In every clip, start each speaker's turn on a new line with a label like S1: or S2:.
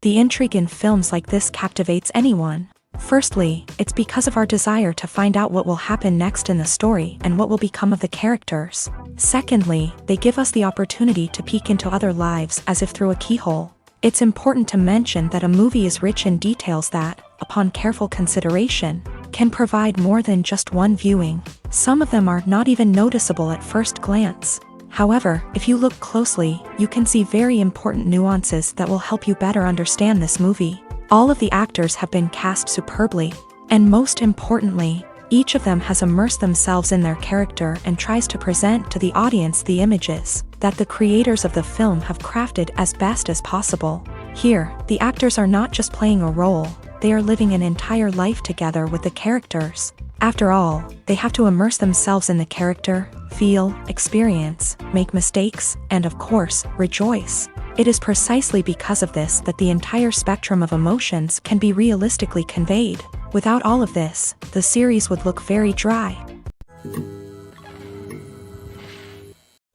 S1: The intrigue in films like this captivates anyone. Firstly, it's because of our desire to find out what will happen next in the story and what will become of the characters. Secondly, they give us the opportunity to peek into other lives as if through a keyhole. It's important to mention that a movie is rich in details that, upon careful consideration, can provide more than just one viewing. Some of them are not even noticeable at first glance. However, if you look closely, you can see very important nuances that will help you better understand this movie. All of the actors have been cast superbly, and most importantly, each of them has immersed themselves in their character and tries to present to the audience the images that the creators of the film have crafted as best as possible. Here, the actors are not just playing a role, they are living an entire life together with the characters. After all, they have to immerse themselves in the character, feel, experience, make mistakes, and of course, rejoice. It is precisely because of this that the entire spectrum of emotions can be realistically conveyed. Without all of this, the series would look very dry.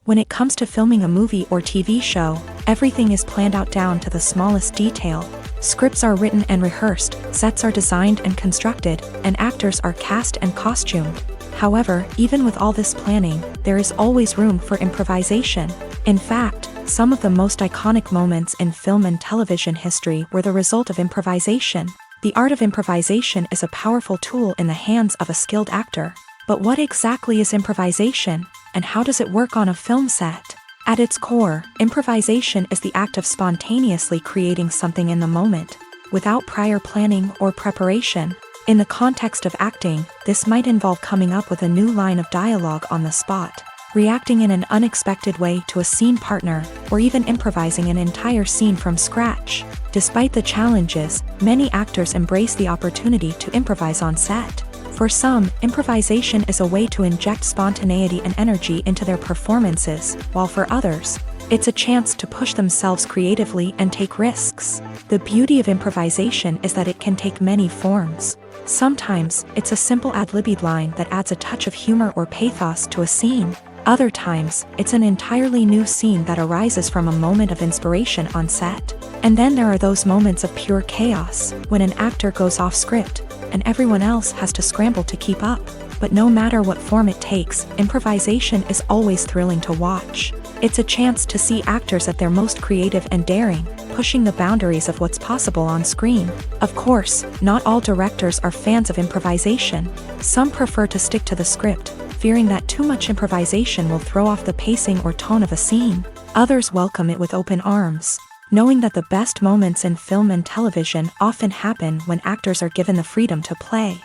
S1: When it comes to filming a movie or TV show, everything is planned out down to the smallest detail. Scripts are written and rehearsed, sets are designed and constructed, and actors are cast and costumed. However, even with all this planning, there is always room for improvisation. In fact, some of the most iconic moments in film and television history were the result of improvisation. The art of improvisation is a powerful tool in the hands of a skilled actor. But what exactly is improvisation, and how does it work on a film set? At its core, improvisation is the act of spontaneously creating something in the moment, without prior planning or preparation. In the context of acting, this might involve coming up with a new line of dialogue on the spot, reacting in an unexpected way to a scene partner, or even improvising an entire scene from scratch. Despite the challenges, many actors embrace the opportunity to improvise on set. For some, improvisation is a way to inject spontaneity and energy into their performances, while for others, it's a chance to push themselves creatively and take risks. The beauty of improvisation is that it can take many forms. Sometimes, it's a simple ad-libbed line that adds a touch of humor or pathos to a scene. Other times, it's an entirely new scene that arises from a moment of inspiration on set. And then there are those moments of pure chaos, when an actor goes off script, and everyone else has to scramble to keep up. But no matter what form it takes, improvisation is always thrilling to watch. It's a chance to see actors at their most creative and daring, pushing the boundaries of what's possible on screen. Of course, not all directors are fans of improvisation. Some prefer to stick to the script, fearing that too much improvisation will throw off the pacing or tone of a scene. Others welcome it with open arms, knowing that the best moments in film and television often happen when actors are given the freedom to play.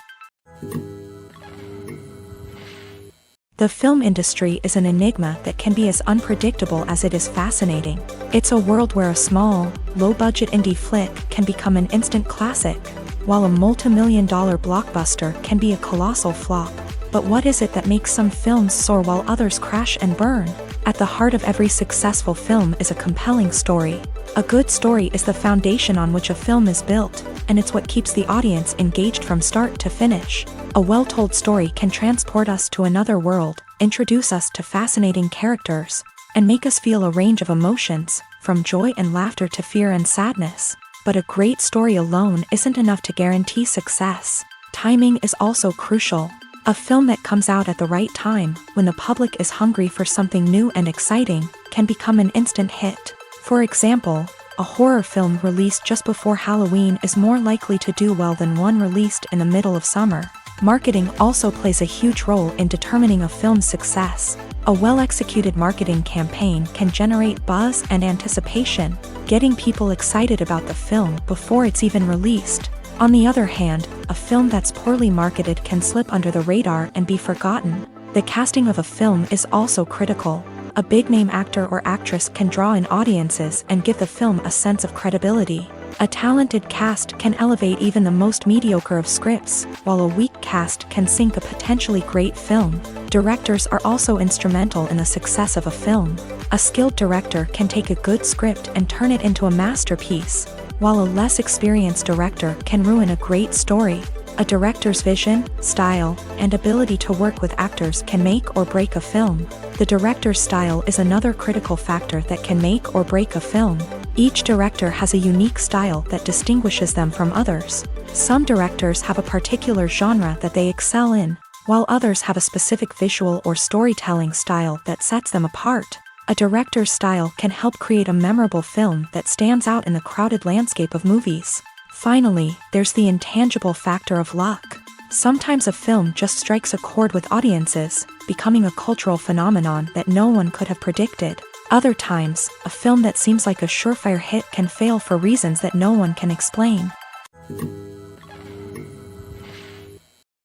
S1: The film industry is an enigma that can be as unpredictable as it is fascinating. It's a world where a small, low-budget indie flick can become an instant classic, while a multi-million-dollar blockbuster can be a colossal flop. But what is it that makes some films soar while others crash and burn? At the heart of every successful film is a compelling story. A good story is the foundation on which a film is built, and it's what keeps the audience engaged from start to finish. A well-told story can transport us to another world, introduce us to fascinating characters, and make us feel a range of emotions, from joy and laughter to fear and sadness. But a great story alone isn't enough to guarantee success. Timing is also crucial. A film that comes out at the right time, when the public is hungry for something new and exciting, can become an instant hit. For example, a horror film released just before Halloween is more likely to do well than one released in the middle of summer. Marketing also plays a huge role in determining a film's success. A well-executed marketing campaign can generate buzz and anticipation, getting people excited about the film before it's even released. On the other hand, a film that's poorly marketed can slip under the radar and be forgotten. The casting of a film is also critical. A big-name actor or actress can draw in audiences and give the film a sense of credibility. A talented cast can elevate even the most mediocre of scripts, while a weak cast can sink a potentially great film. Directors are also instrumental in the success of a film. A skilled director can take a good script and turn it into a masterpiece, while a less experienced director can ruin a great story. A director's vision, style, and ability to work with actors can make or break a film. The director's style is another critical factor that can make or break a film. Each director has a unique style that distinguishes them from others. Some directors have a particular genre that they excel in, while others have a specific visual or storytelling style that sets them apart. A director's style can help create a memorable film that stands out in the crowded landscape of movies. Finally, there's the intangible factor of luck. Sometimes a film just strikes a chord with audiences, becoming a cultural phenomenon that no one could have predicted. Other times, a film that seems like a surefire hit can fail for reasons that no one can explain.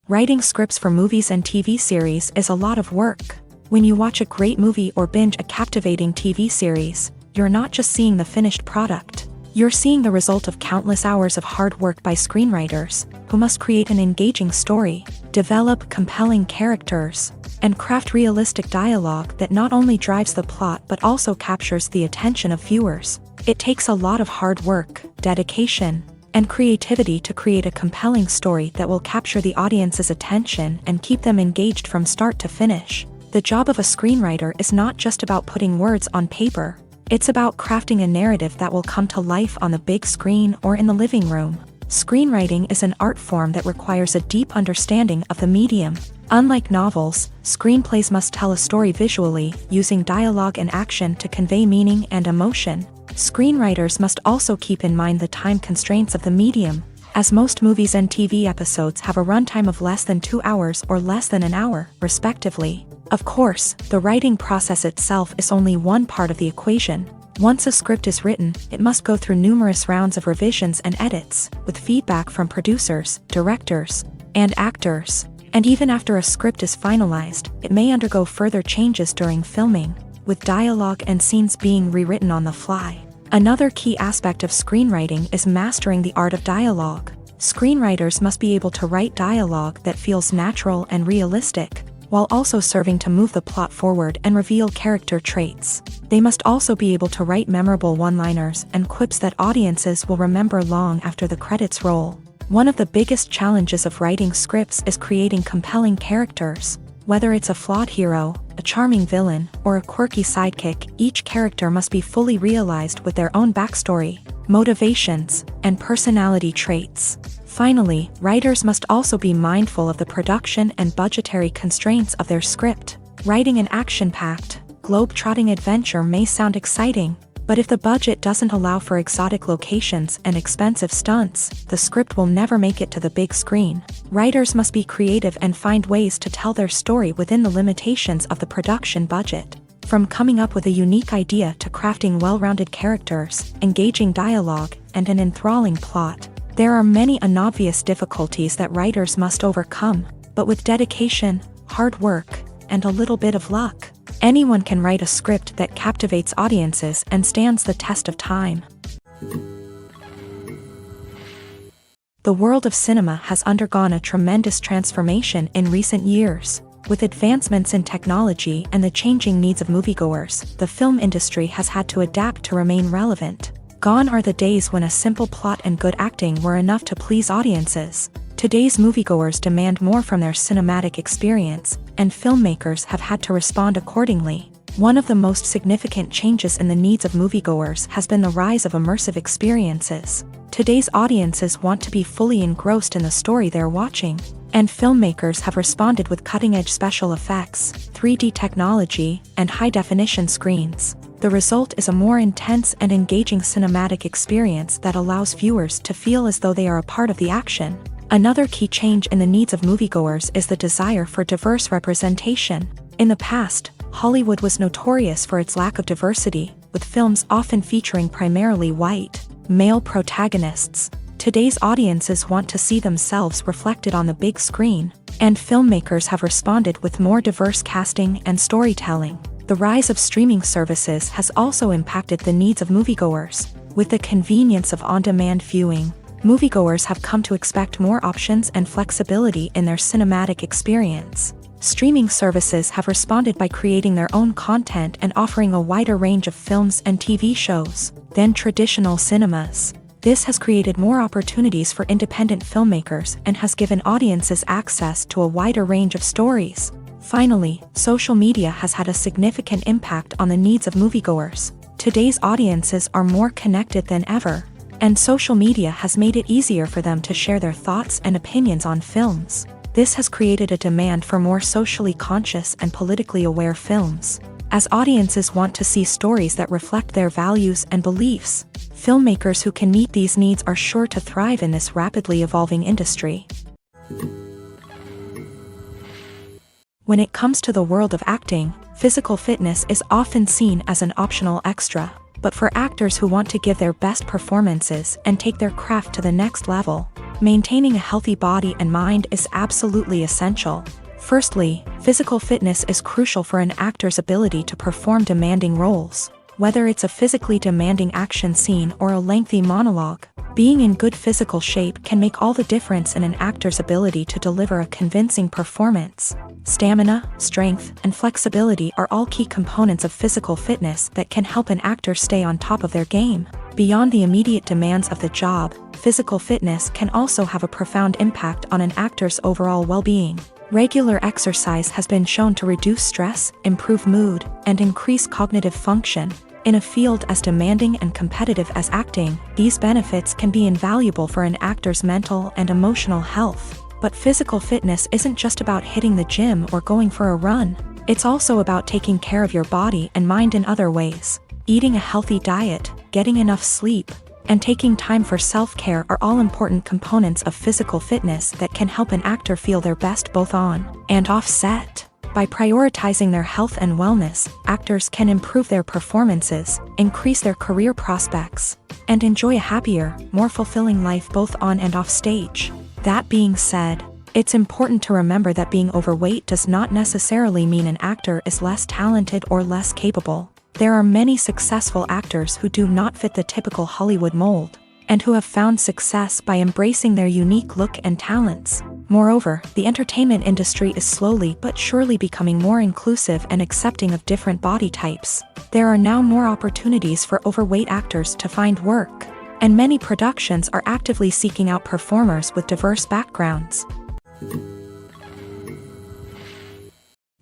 S1: Writing scripts for movies and TV series is a lot of work. When you watch a great movie or binge a captivating TV series, you're not just seeing the finished product. You're seeing the result of countless hours of hard work by screenwriters, who must create an engaging story, develop compelling characters, and craft realistic dialogue that not only drives the plot but also captures the attention of viewers. It takes a lot of hard work, dedication, and creativity to create a compelling story that will capture the audience's attention and keep them engaged from start to finish. The job of a screenwriter is not just about putting words on paper. It's about crafting a narrative that will come to life on the big screen or in the living room. Screenwriting is an art form that requires a deep understanding of the medium. Unlike novels, screenplays must tell a story visually, using dialogue and action to convey meaning and emotion. Screenwriters must also keep in mind the time constraints of the medium, as most movies and TV episodes have a runtime of less than 2 hours or less than an hour, respectively. Of course, the writing process itself is only one part of the equation. Once a script is written, it must go through numerous rounds of revisions and edits, with feedback from producers, directors, and actors. And even after a script is finalized, it may undergo further changes during filming, with dialogue and scenes being rewritten on the fly. Another key aspect of screenwriting is mastering the art of dialogue. Screenwriters must be able to write dialogue that feels natural and realistic, while also serving to move the plot forward and reveal character traits. They must also be able to write memorable one-liners and quips that audiences will remember long after the credits roll. One of the biggest challenges of writing scripts is creating compelling characters. Whether it's a flawed hero, a charming villain, or a quirky sidekick, each character must be fully realized with their own backstory, motivations, and personality traits. Finally, writers must also be mindful of the production and budgetary constraints of their script. Writing an action-packed, globe-trotting adventure may sound exciting, but if the budget doesn't allow for exotic locations and expensive stunts, the script will never make it to the big screen. Writers must be creative and find ways to tell their story within the limitations of the production budget. From coming up with a unique idea to crafting well-rounded characters, engaging dialogue, and an enthralling plot, there are many unobvious difficulties that writers must overcome, but with dedication, hard work, and a little bit of luck, anyone can write a script that captivates audiences and stands the test of time. The world of cinema has undergone a tremendous transformation in recent years. With advancements in technology and the changing needs of moviegoers, the film industry has had to adapt to remain relevant. Gone are the days when a simple plot and good acting were enough to please audiences. Today's moviegoers demand more from their cinematic experience, and filmmakers have had to respond accordingly. One of the most significant changes in the needs of moviegoers has been the rise of immersive experiences. Today's audiences want to be fully engrossed in the story they're watching, and filmmakers have responded with cutting-edge special effects, 3D technology, and high-definition screens. The result is a more intense and engaging cinematic experience that allows viewers to feel as though they are a part of the action. Another key change in the needs of moviegoers is the desire for diverse representation. In the past, Hollywood was notorious for its lack of diversity, with films often featuring primarily white, male protagonists. Today's audiences want to see themselves reflected on the big screen, and filmmakers have responded with more diverse casting and storytelling. The rise of streaming services has also impacted the needs of moviegoers. With the convenience of on-demand viewing, moviegoers have come to expect more options and flexibility in their cinematic experience. Streaming services have responded by creating their own content and offering a wider range of films and TV shows than traditional cinemas. This has created more opportunities for independent filmmakers and has given audiences access to a wider range of stories. Finally, social media has had a significant impact on the needs of moviegoers. Today's audiences are more connected than ever, and social media has made it easier for them to share their thoughts and opinions on films. This has created a demand for more socially conscious and politically aware films, as audiences want to see stories that reflect their values and beliefs. Filmmakers who can meet these needs are sure to thrive in this rapidly evolving industry. When it comes to the world of acting, physical fitness is often seen as an optional extra, but for actors who want to give their best performances and take their craft to the next level, maintaining a healthy body and mind is absolutely essential. Firstly, physical fitness is crucial for an actor's ability to perform demanding roles. Whether it's a physically demanding action scene or a lengthy monologue, being in good physical shape can make all the difference in an actor's ability to deliver a convincing performance. Stamina, strength, and flexibility are all key components of physical fitness that can help an actor stay on top of their game. Beyond the immediate demands of the job, physical fitness can also have a profound impact on an actor's overall well-being. Regular exercise has been shown to reduce stress, improve mood, and increase cognitive function. In a field as demanding and competitive as acting, these benefits can be invaluable for an actor's mental and emotional health. But physical fitness isn't just about hitting the gym or going for a run. It's also about taking care of your body and mind in other ways. Eating a healthy diet, getting enough sleep, and taking time for self-care are all important components of physical fitness that can help an actor feel their best both on and off set. By prioritizing their health and wellness, actors can improve their performances, increase their career prospects, and enjoy a happier, more fulfilling life both on and off stage. That being said, it's important to remember that being overweight does not necessarily mean an actor is less talented or less capable. There are many successful actors who do not fit the typical Hollywood mold, and who have found success by embracing their unique look and talents. Moreover, the entertainment industry is slowly but surely becoming more inclusive and accepting of different body types. There are now more opportunities for overweight actors to find work, and many productions are actively seeking out performers with diverse backgrounds.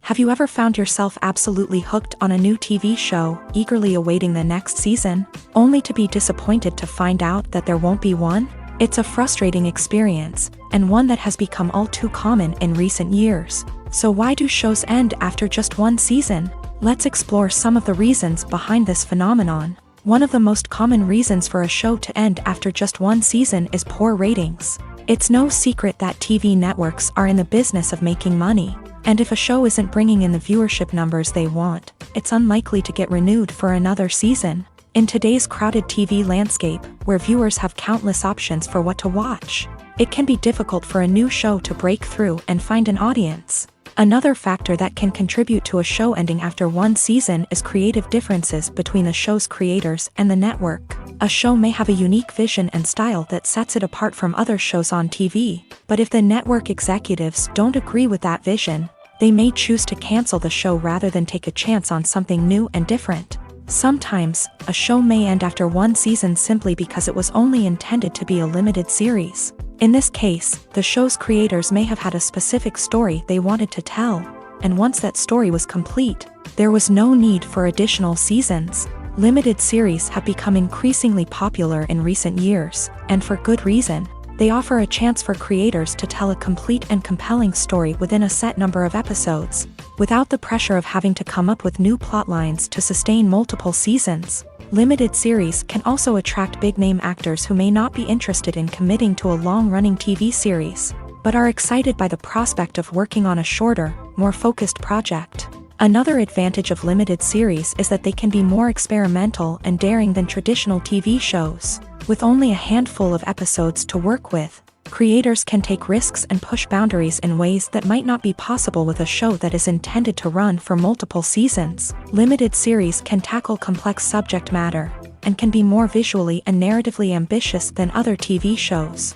S1: Have you ever found yourself absolutely hooked on a new TV show, eagerly awaiting the next season, only to be disappointed to find out that there won't be one? It's a frustrating experience, and one that has become all too common in recent years. So why do shows end after just one season? Let's explore some of the reasons behind this phenomenon. One of the most common reasons for a show to end after just one season is poor ratings. It's no secret that TV networks are in the business of making money. And if a show isn't bringing in the viewership numbers they want, it's unlikely to get renewed for another season. In today's crowded TV landscape, where viewers have countless options for what to watch, it can be difficult for a new show to break through and find an audience. Another factor that can contribute to a show ending after one season is creative differences between the show's creators and the network. A show may have a unique vision and style that sets it apart from other shows on TV, but if the network executives don't agree with that vision, they may choose to cancel the show rather than take a chance on something new and different. Sometimes, a show may end after one season simply because it was only intended to be a limited series. In this case, the show's creators may have had a specific story they wanted to tell, and once that story was complete, there was no need for additional seasons. Limited series have become increasingly popular in recent years, and for good reason. They offer a chance for creators to tell a complete and compelling story within a set number of episodes, without the pressure of having to come up with new plot lines to sustain multiple seasons. Limited series can also attract big-name actors who may not be interested in committing to a long-running TV series, but are excited by the prospect of working on a shorter, more focused project. Another advantage of limited series is that they can be more experimental and daring than traditional TV shows. With only a handful of episodes to work with, creators can take risks and push boundaries in ways that might not be possible with a show that is intended to run for multiple seasons. Limited series can tackle complex subject matter, and can be more visually and narratively ambitious than other TV shows.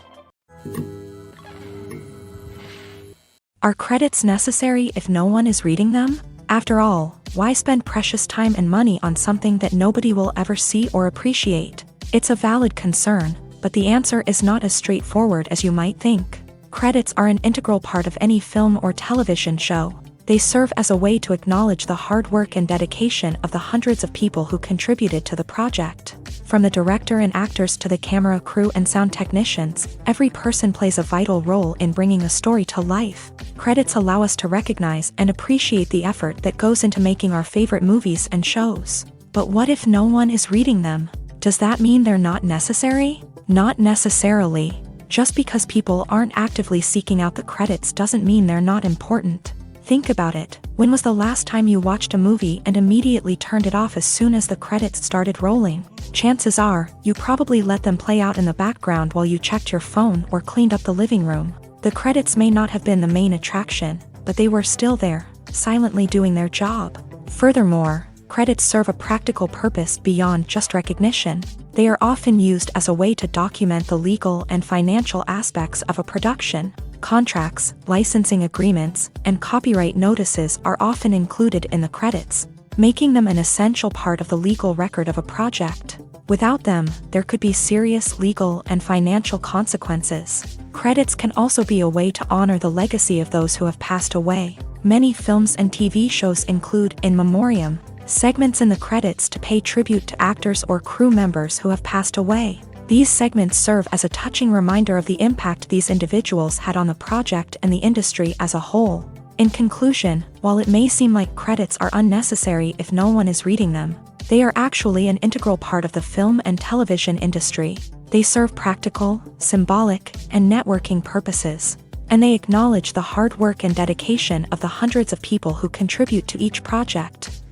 S1: Are credits necessary if no one is reading them? After all, why spend precious time and money on something that nobody will ever see or appreciate? It's a valid concern, but the answer is not as straightforward as you might think. Credits are an integral part of any film or television show. They serve as a way to acknowledge the hard work and dedication of the hundreds of people who contributed to the project. From the director and actors to the camera crew and sound technicians, every person plays a vital role in bringing a story to life. Credits allow us to recognize and appreciate the effort that goes into making our favorite movies and shows. But what if no one is reading them? Does that mean they're not necessary? Not necessarily. Just because people aren't actively seeking out the credits doesn't mean they're not important. Think about it. When was the last time you watched a movie and immediately turned it off as soon as the credits started rolling? Chances are, you probably let them play out in the background while you checked your phone or cleaned up the living room. The credits may not have been the main attraction, but they were still there, silently doing their job. Furthermore, credits serve a practical purpose beyond just recognition. They are often used as a way to document the legal and financial aspects of a production. Contracts, licensing agreements, and copyright notices are often included in the credits, making them an essential part of the legal record of a project. Without them, there could be serious legal and financial consequences. Credits can also be a way to honor the legacy of those who have passed away. Many films and TV shows include in memoriam segments in the credits to pay tribute to actors or crew members who have passed away. These segments serve as a touching reminder of the impact these individuals had on the project and the industry as a whole. In conclusion, while it may seem like credits are unnecessary if no one is reading them, they are actually an integral part of the film and television industry. They serve practical, symbolic, and networking purposes, and they acknowledge the hard work and dedication of the hundreds of people who contribute to each project.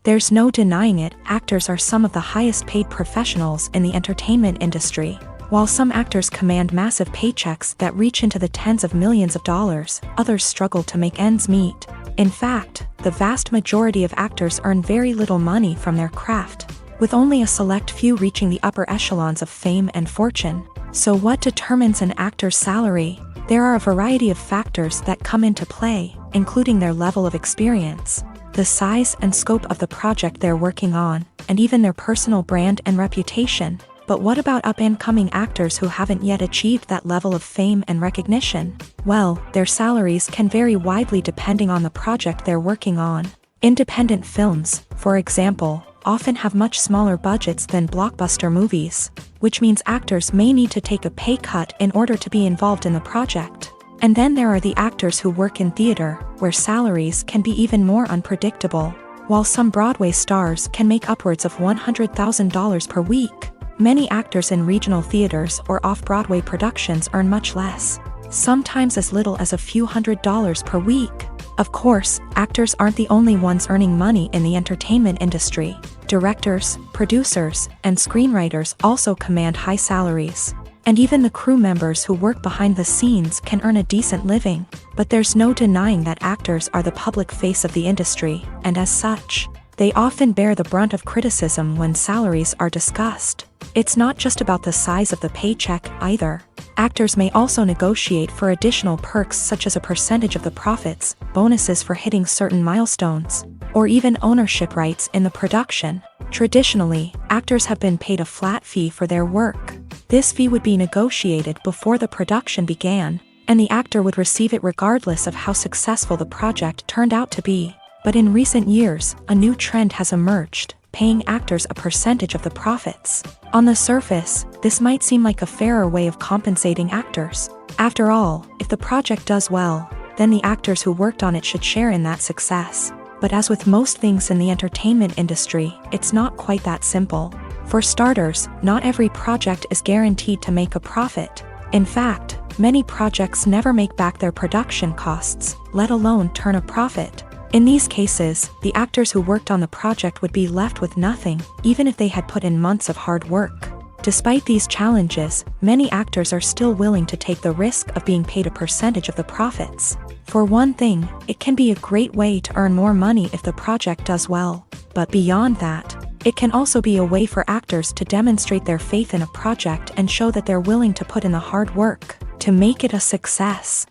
S1: There's no denying it, actors are some of the highest paid professionals in the entertainment industry. While some actors command massive paychecks that reach into the tens of millions of dollars, others struggle to make ends meet. In fact, the vast majority of actors earn very little money from their craft, with only a select few reaching the upper echelons of fame and fortune. So what determines an actor's salary? There are a variety of factors that come into play, including their level of experience, the size and scope of the project they're working on, and even their personal brand and reputation. But what about up-and-coming actors who haven't yet achieved that level of fame and recognition? Well, their salaries can vary widely depending on the project they're working on. Independent films, for example, often have much smaller budgets than blockbuster movies, which means actors may need to take a pay cut in order to be involved in the project. And then there are the actors who work in theater, where salaries can be even more unpredictable. While some Broadway stars can make upwards of $100,000 per week, many actors in regional theaters or off-Broadway productions earn much less, sometimes as little as a few $100s per week. Of course, actors aren't the only ones earning money in the entertainment industry. Directors, producers, and screenwriters also command high salaries. And even the crew members who work behind the scenes can earn a decent living. But there's no denying that actors are the public face of the industry, and as such, they often bear the brunt of criticism when salaries are discussed. It's not just about the size of the paycheck, either. Actors may also negotiate for additional perks such as a percentage of the profits, bonuses for hitting certain milestones, or even ownership rights in the production. Traditionally, actors have been paid a flat fee for their work. This fee would be negotiated before the production began, and the actor would receive it regardless of how successful the project turned out to be. But in recent years, a new trend has emerged, paying actors a percentage of the profits. On the surface, this might seem like a fairer way of compensating actors. After all, if the project does well, then the actors who worked on it should share in that success. But as with most things in the entertainment industry, it's not quite that simple. For starters, not every project is guaranteed to make a profit. In fact, many projects never make back their production costs, let alone turn a profit. In these cases, the actors who worked on the project would be left with nothing, even if they had put in months of hard work. Despite these challenges, many actors are still willing to take the risk of being paid a percentage of the profits. For one thing, it can be a great way to earn more money if the project does well. But beyond that, it can also be a way for actors to demonstrate their faith in a project and show that they're willing to put in the hard work to make it a success.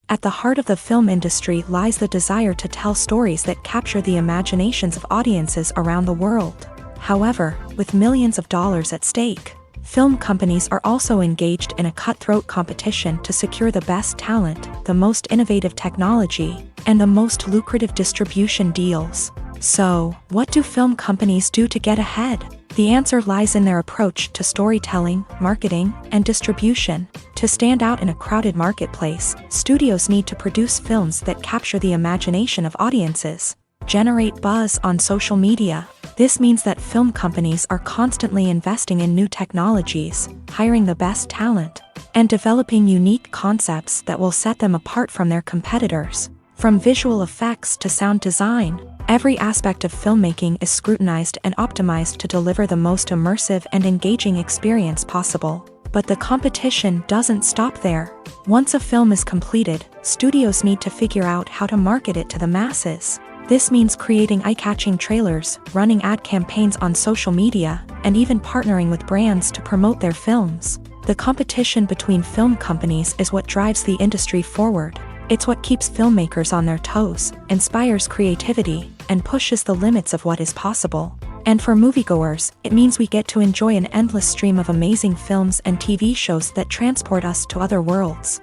S1: At the heart of the film industry lies the desire to tell stories that capture the imaginations of audiences around the world. However, with millions of dollars at stake, Film companies are also engaged in a cutthroat competition to secure the best talent, the most innovative technology, and the most lucrative distribution deals. So, what do film companies do to get ahead? The answer lies in their approach to storytelling, marketing, and distribution. To stand out in a crowded marketplace, studios need to produce films that capture the imagination of audiences, generate buzz on social media. This means that film companies are constantly investing in new technologies, hiring the best talent, and developing unique concepts that will set them apart from their competitors. From visual effects to sound design, every aspect of filmmaking is scrutinized and optimized to deliver the most immersive and engaging experience possible. But the competition doesn't stop there. Once a film is completed, studios need to figure out how to market it to the masses. This means creating eye-catching trailers, running ad campaigns on social media, and even partnering with brands to promote their films. The competition between film companies is what drives the industry forward. It's what keeps filmmakers on their toes, inspires creativity, and pushes the limits of what is possible. And for moviegoers, it means we get to enjoy an endless stream of amazing films and TV shows that transport us to other worlds.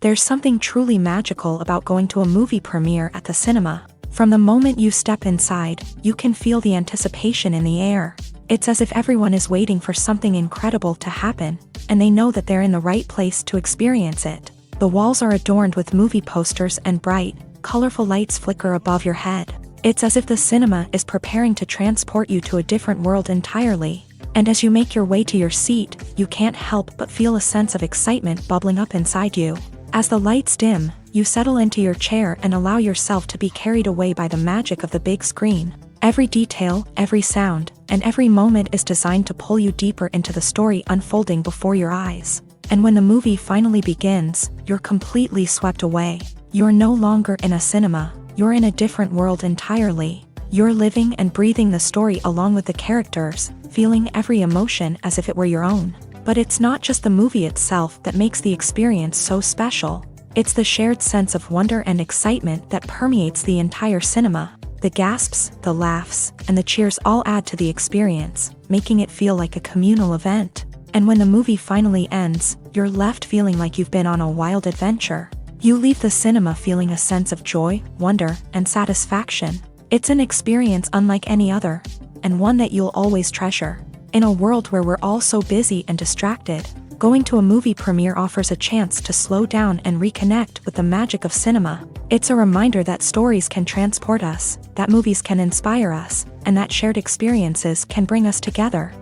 S1: There's something truly magical about going to a movie premiere at the cinema. From the moment you step inside, you can feel the anticipation in the air. It's as if everyone is waiting for something incredible to happen, and they know that they're in the right place to experience it. The walls are adorned with movie posters and bright, colorful lights flicker above your head. It's as if the cinema is preparing to transport you to a different world entirely. And as you make your way to your seat, you can't help but feel a sense of excitement bubbling up inside you. As the lights dim, you settle into your chair and allow yourself to be carried away by the magic of the big screen. Every detail, every sound, and every moment is designed to pull you deeper into the story unfolding before your eyes. And when the movie finally begins, you're completely swept away. You're no longer in a cinema, you're in a different world entirely. You're living and breathing the story along with the characters, feeling every emotion as if it were your own. But it's not just the movie itself that makes the experience so special. It's the shared sense of wonder and excitement that permeates the entire cinema. The gasps, the laughs, and the cheers all add to the experience, making it feel like a communal event. And when the movie finally ends, you're left feeling like you've been on a wild adventure. You leave the cinema feeling a sense of joy, wonder, and satisfaction. It's an experience unlike any other, and one that you'll always treasure. In a world where we're all so busy and distracted, going to a movie premiere offers a chance to slow down and reconnect with the magic of cinema. It's a reminder that stories can transport us, that movies can inspire us, and that shared experiences can bring us together.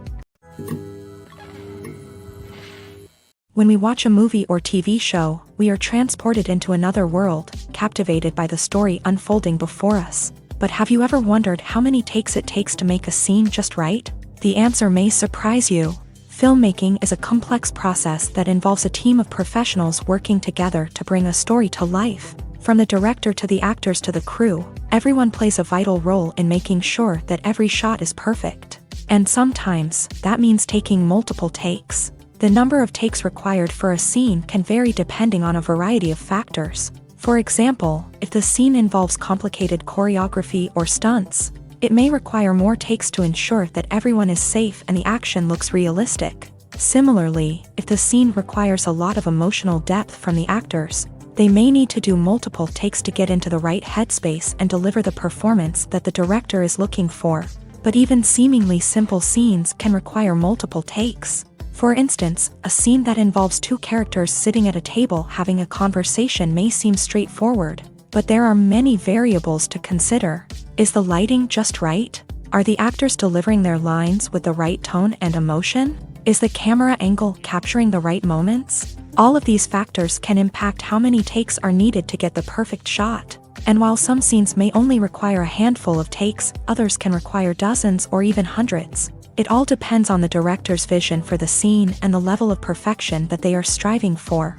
S1: When we watch a movie or TV show, we are transported into another world, captivated by the story unfolding before us. But have you ever wondered how many takes it takes to make a scene just right? The answer may surprise you. Filmmaking is a complex process that involves a team of professionals working together to bring a story to life. From the director to the actors to the crew, everyone plays a vital role in making sure that every shot is perfect. And sometimes, that means taking multiple takes. The number of takes required for a scene can vary depending on a variety of factors. For example, if the scene involves complicated choreography or stunts, it may require more takes to ensure that everyone is safe and the action looks realistic. Similarly, if the scene requires a lot of emotional depth from the actors, they may need to do multiple takes to get into the right headspace and deliver the performance that the director is looking for. But even seemingly simple scenes can require multiple takes. For instance, a scene that involves two characters sitting at a table having a conversation may seem straightforward, but there are many variables to consider. Is the lighting just right? Are the actors delivering their lines with the right tone and emotion? Is the camera angle capturing the right moments? All of these factors can impact how many takes are needed to get the perfect shot. And while some scenes may only require a handful of takes, others can require dozens or even hundreds. It all depends on the director's vision for the scene and the level of perfection that they are striving for.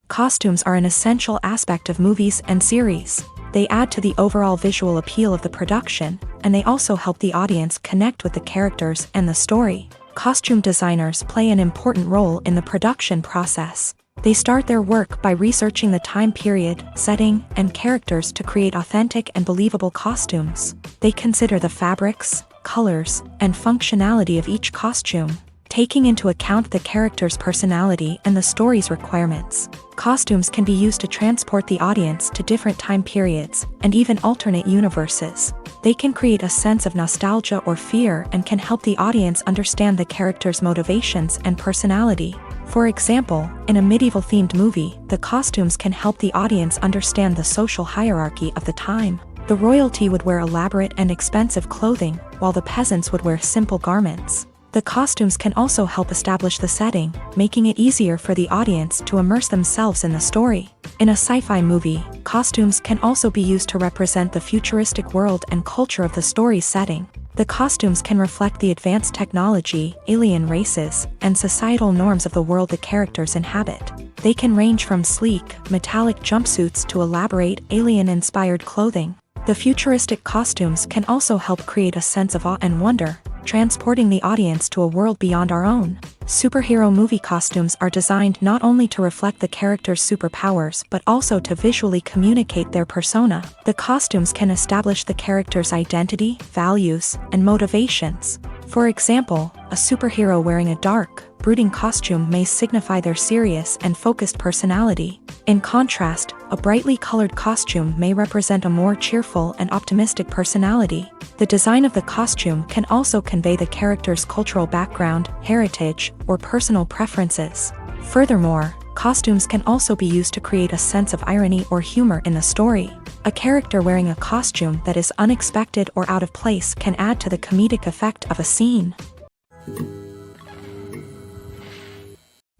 S1: Costumes are an essential aspect of movies and series. They add to the overall visual appeal of the production, and they also help the audience connect with the characters and the story. Costume designers play an important role in the production process. They start their work by researching the time period, setting, and characters to create authentic and believable costumes. They consider the fabrics, colors, and functionality of each costume, taking into account the character's personality and the story's requirements. Costumes can be used to transport the audience to different time periods and even alternate universes. They can create a sense of nostalgia or fear and can help the audience understand the character's motivations and personality. For example, in a medieval-themed movie, the costumes can help the audience understand the social hierarchy of the time. The royalty would wear elaborate and expensive clothing, while the peasants would wear simple garments. The costumes can also help establish the setting, making it easier for the audience to immerse themselves in the story. In a sci-fi movie, costumes can also be used to represent the futuristic world and culture of the story's setting. The costumes can reflect the advanced technology, alien races, and societal norms of the world the characters inhabit. They can range from sleek, metallic jumpsuits to elaborate, alien-inspired clothing. The futuristic costumes can also help create a sense of awe and wonder, transporting the audience to a world beyond our own. Superhero movie costumes are designed not only to reflect the character's superpowers but also to visually communicate their persona. The costumes can establish the character's identity, values, and motivations. For example, a superhero wearing a dark, brooding costume may signify their serious and focused personality. In contrast, a brightly colored costume may represent a more cheerful and optimistic personality. The design of the costume can also convey the character's cultural background, heritage, or personal preferences. Furthermore, costumes can also be used to create a sense of irony or humor in the story. A character wearing a costume that is unexpected or out of place can add to the comedic effect of a scene.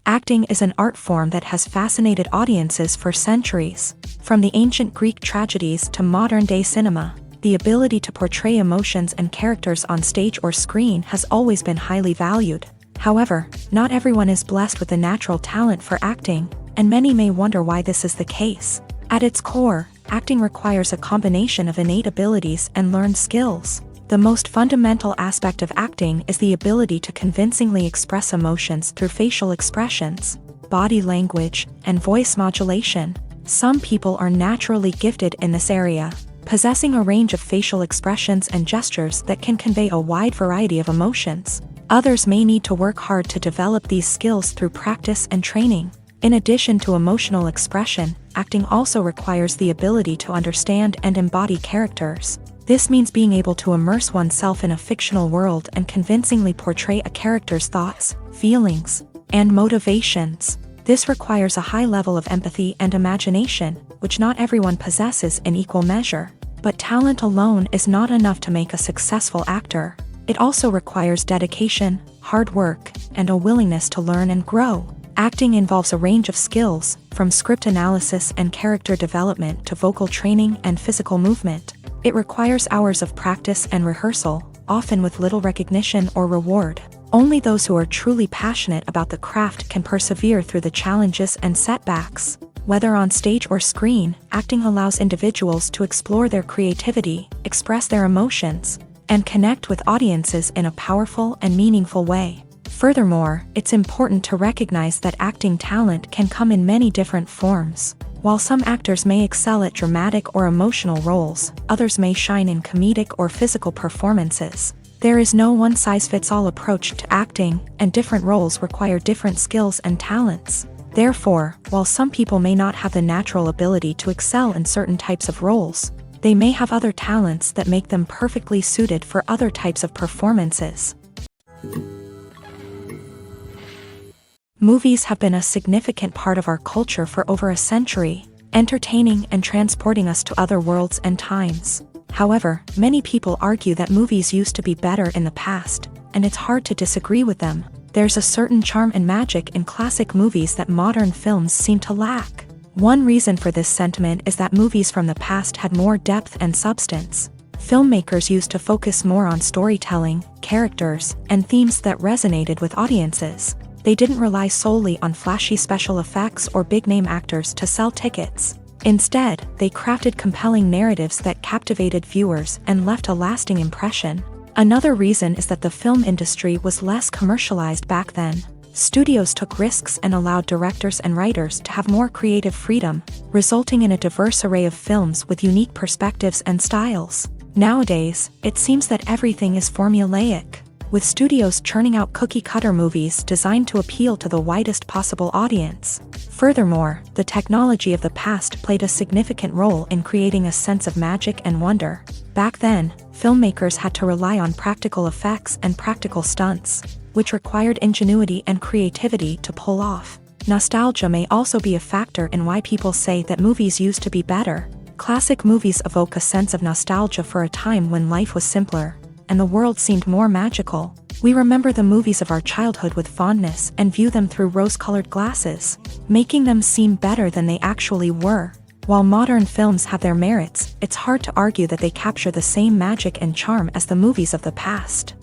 S1: Acting is an art form that has fascinated audiences for centuries. From the ancient Greek tragedies to modern-day cinema, the ability to portray emotions and characters on stage or screen has always been highly valued. However, not everyone is blessed with the natural talent for acting, and many may wonder why this is the case. At its core, acting requires a combination of innate abilities and learned skills. The most fundamental aspect of acting is the ability to convincingly express emotions through facial expressions, body language, and voice modulation. Some people are naturally gifted in this area, possessing a range of facial expressions and gestures that can convey a wide variety of emotions. Others may need to work hard to develop these skills through practice and training. In addition to emotional expression, acting also requires the ability to understand and embody characters. This means being able to immerse oneself in a fictional world and convincingly portray a character's thoughts, feelings, and motivations. This requires a high level of empathy and imagination, which not everyone possesses in equal measure. But talent alone is not enough to make a successful actor. It also requires dedication, hard work, and a willingness to learn and grow. Acting involves a range of skills, from script analysis and character development to vocal training and physical movement. It requires hours of practice and rehearsal, often with little recognition or reward. Only those who are truly passionate about the craft can persevere through the challenges and setbacks. Whether on stage or screen, acting allows individuals to explore their creativity, express their emotions, and connect with audiences in a powerful and meaningful way. Furthermore, it's important to recognize that acting talent can come in many different forms. While some actors may excel at dramatic or emotional roles, others may shine in comedic or physical performances. There is no one-size-fits-all approach to acting, and different roles require different skills and talents. Therefore, while some people may not have the natural ability to excel in certain types of roles, they may have other talents that make them perfectly suited for other types of performances. Movies have been a significant part of our culture for over a century, entertaining and transporting us to other worlds and times. However, many people argue that movies used to be better in the past, and it's hard to disagree with them. There's a certain charm and magic in classic movies that modern films seem to lack. One reason for this sentiment is that movies from the past had more depth and substance. Filmmakers used to focus more on storytelling, characters, and themes that resonated with audiences. They didn't rely solely on flashy special effects or big-name actors to sell tickets. Instead, they crafted compelling narratives that captivated viewers and left a lasting impression. Another reason is that the film industry was less commercialized back then. Studios took risks and allowed directors and writers to have more creative freedom, resulting in a diverse array of films with unique perspectives and styles. Nowadays, it seems that everything is formulaic, with studios churning out cookie-cutter movies designed to appeal to the widest possible audience. Furthermore, the technology of the past played a significant role in creating a sense of magic and wonder. Back then, filmmakers had to rely on practical effects and practical stunts, which required ingenuity and creativity to pull off. Nostalgia may also be a factor in why people say that movies used to be better. Classic movies evoke a sense of nostalgia for a time when life was simpler, and the world seemed more magical. We remember the movies of our childhood with fondness and view them through rose-colored glasses, making them seem better than they actually were. While modern films have their merits, it's hard to argue that they capture the same magic and charm as the movies of the past.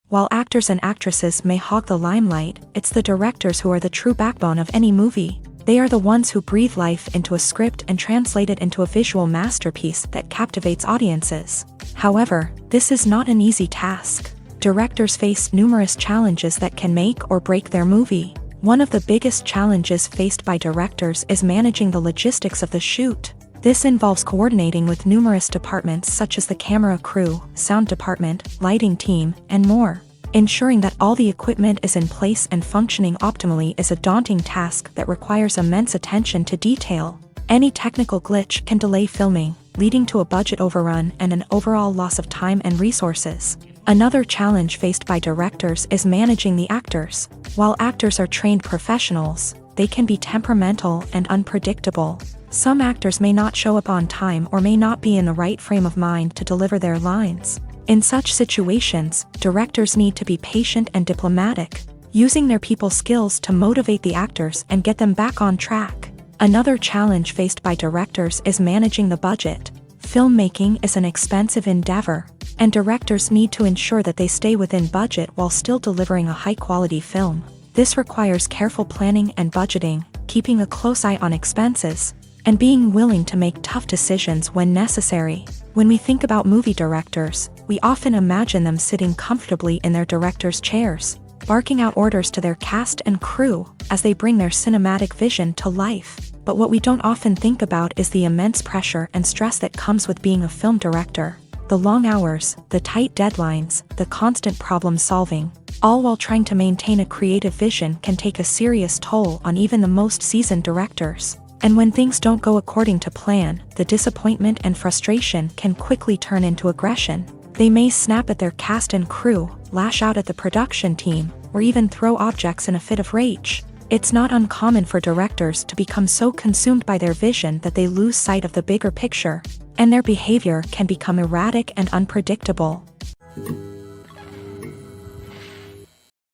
S1: While actors and actresses may hog the limelight, it's the directors who are the true backbone of any movie. They are the ones who breathe life into a script and translate it into a visual masterpiece that captivates audiences. However, this is not an easy task. Directors face numerous challenges that can make or break their movie. One of the biggest challenges faced by directors is managing the logistics of the shoot. This involves coordinating with numerous departments such as the camera crew, sound department, lighting team, and more. Ensuring that all the equipment is in place and functioning optimally is a daunting task that requires immense attention to detail. Any technical glitch can delay filming, leading to a budget overrun and an overall loss of time and resources. Another challenge faced by directors is managing the actors. While actors are trained professionals, they can be temperamental and unpredictable. Some actors may not show up on time or may not be in the right frame of mind to deliver their lines. In such situations, directors need to be patient and diplomatic, using their people skills to motivate the actors and get them back on track. Another challenge faced by directors is managing the budget. Filmmaking is an expensive endeavor, and directors need to ensure that they stay within budget while still delivering a high-quality film. This requires careful planning and budgeting, keeping a close eye on expenses, and being willing to make tough decisions when necessary. When we think about movie directors, we often imagine them sitting comfortably in their director's chairs, barking out orders to their cast and crew as they bring their cinematic vision to life. But what we don't often think about is the immense pressure and stress that comes with being a film director. The long hours, the tight deadlines, the constant problem solving, all while trying to maintain a creative vision can take a serious toll on even the most seasoned directors. And when things don't go according to plan, the disappointment and frustration can quickly turn into aggression. They may snap at their cast and crew, lash out at the production team, or even throw objects in a fit of rage. It's not uncommon for directors to become so consumed by their vision that they lose sight of the bigger picture, and their behavior can become erratic and unpredictable.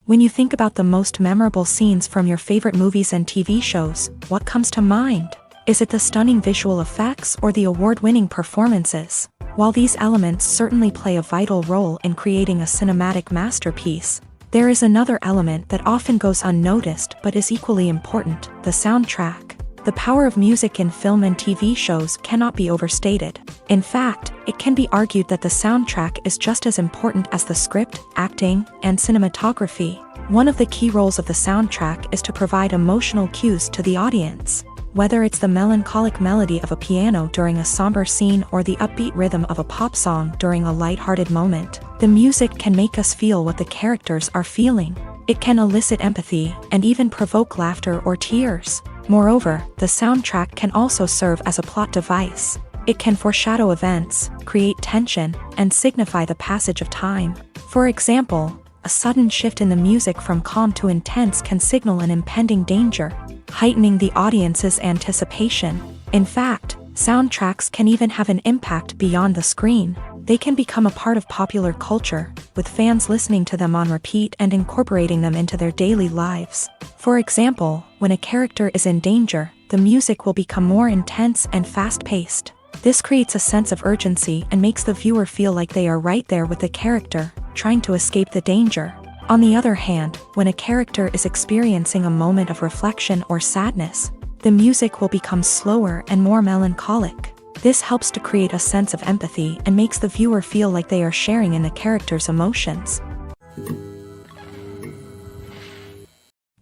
S1: When you think about the most memorable scenes from your favorite movies and TV shows, what comes to mind? Is it the stunning visual effects or the award-winning performances? While these elements certainly play a vital role in creating a cinematic masterpiece, there is another element that often goes unnoticed but is equally important: the soundtrack. The power of music in film and TV shows cannot be overstated. In fact, it can be argued that the soundtrack is just as important as the script, acting, and cinematography. One of the key roles of the soundtrack is to provide emotional cues to the audience. Whether it's the melancholic melody of a piano during a somber scene or the upbeat rhythm of a pop song during a lighthearted moment, the music can make us feel what the characters are feeling. It can elicit empathy and even provoke laughter or tears. Moreover, the soundtrack can also serve as a plot device. It can foreshadow events, create tension, and signify the passage of time. For example, a sudden shift in the music from calm to intense can signal an impending danger, heightening the audience's anticipation. In fact, soundtracks can even have an impact beyond the screen. They can become a part of popular culture, with fans listening to them on repeat and incorporating them into their daily lives. For example, when a character is in danger, the music will become more intense and fast-paced. This creates a sense of urgency and makes the viewer feel like they are right there with the character, trying to escape the danger. On the other hand, when a character is experiencing a moment of reflection or sadness, the music will become slower and more melancholic. This helps to create a sense of empathy and makes the viewer feel like they are sharing in the character's emotions.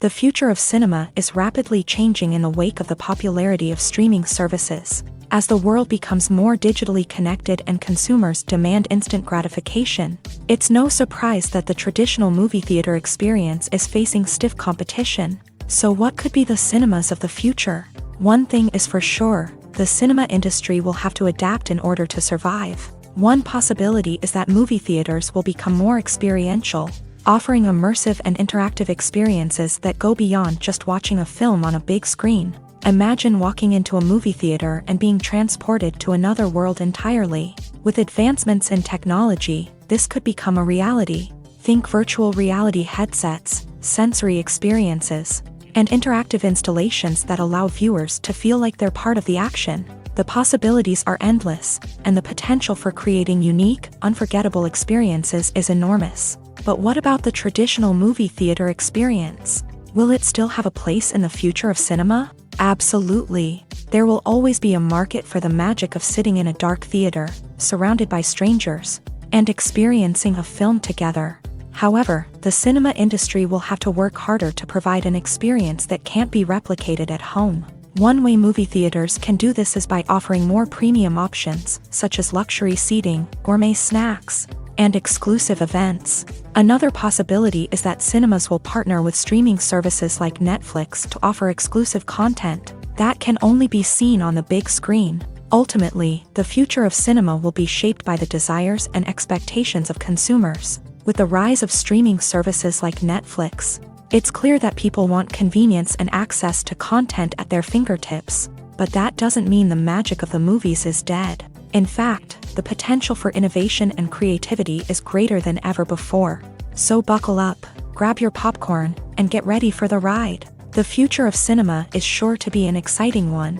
S1: The future of cinema is rapidly changing in the wake of the popularity of streaming services. As the world becomes more digitally connected and consumers demand instant gratification, it's no surprise that the traditional movie theater experience is facing stiff competition. So what could be the cinemas of the future? One thing is for sure, the cinema industry will have to adapt in order to survive. One possibility is that movie theaters will become more experiential, offering immersive and interactive experiences that go beyond just watching a film on a big screen. Imagine walking into a movie theater and being transported to another world entirely. With advancements in technology, this could become a reality. Think virtual reality headsets, sensory experiences, and interactive installations that allow viewers to feel like they're part of the action. The possibilities are endless, and the potential for creating unique, unforgettable experiences is enormous. But what about the traditional movie theater experience? Will it still have a place in the future of cinema? Absolutely. There will always be a market for the magic of sitting in a dark theater, surrounded by strangers, and experiencing a film together. However, the cinema industry will have to work harder to provide an experience that can't be replicated at home. One way movie theaters can do this is by offering more premium options, such as luxury seating, gourmet snacks, and exclusive events. Another possibility is that cinemas will partner with streaming services like Netflix to offer exclusive content that can only be seen on the big screen. Ultimately, the future of cinema will be shaped by the desires and expectations of consumers. With the rise of streaming services like Netflix, it's clear that people want convenience and access to content at their fingertips. But that doesn't mean the magic of the movies is dead. In fact, the potential for innovation and creativity is greater than ever before. So buckle up, grab your popcorn, and get ready for the ride. The future of cinema is sure to be an exciting one.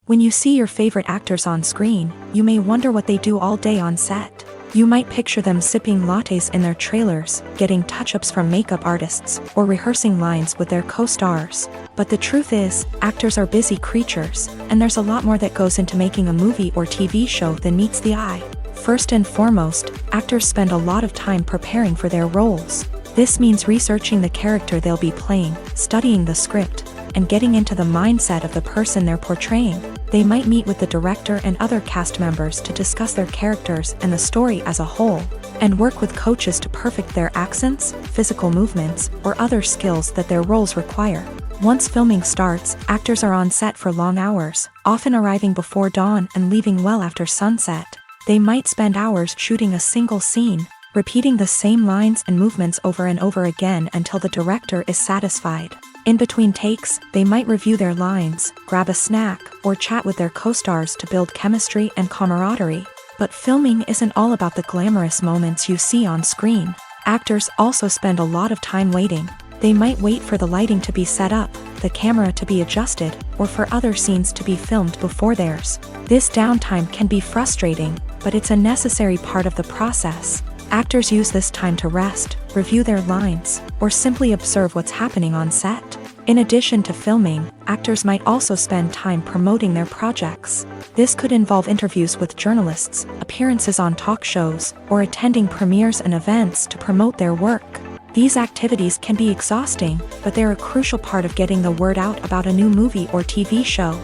S1: When you see your favorite actors on screen, you may wonder what they do all day on set. You might picture them sipping lattes in their trailers, getting touch-ups from makeup artists, or rehearsing lines with their co-stars. But the truth is, actors are busy creatures, and there's a lot more that goes into making a movie or TV show than meets the eye. First and foremost, actors spend a lot of time preparing for their roles. This means researching the character they'll be playing, studying the script, and getting into the mindset of the person they're portraying. They might meet with the director and other cast members to discuss their characters and the story as a whole, and work with coaches to perfect their accents, physical movements, or other skills that their roles require. Once filming starts, actors are on set for long hours, often arriving before dawn and leaving well after sunset. They might spend hours shooting a single scene, repeating the same lines and movements over and over again until the director is satisfied. In between takes, they might review their lines, grab a snack, or chat with their co-stars to build chemistry and camaraderie. But filming isn't all about the glamorous moments you see on screen. Actors also spend a lot of time waiting. They might wait for the lighting to be set up, the camera to be adjusted, or for other scenes to be filmed before theirs. This downtime can be frustrating, but it's a necessary part of the process. Actors use this time to rest, review their lines, or simply observe what's happening on set. In addition to filming, actors might also spend time promoting their projects. This could involve interviews with journalists, appearances on talk shows, or attending premieres and events to promote their work. These activities can be exhausting, but they're a crucial part of getting the word out about a new movie or TV show.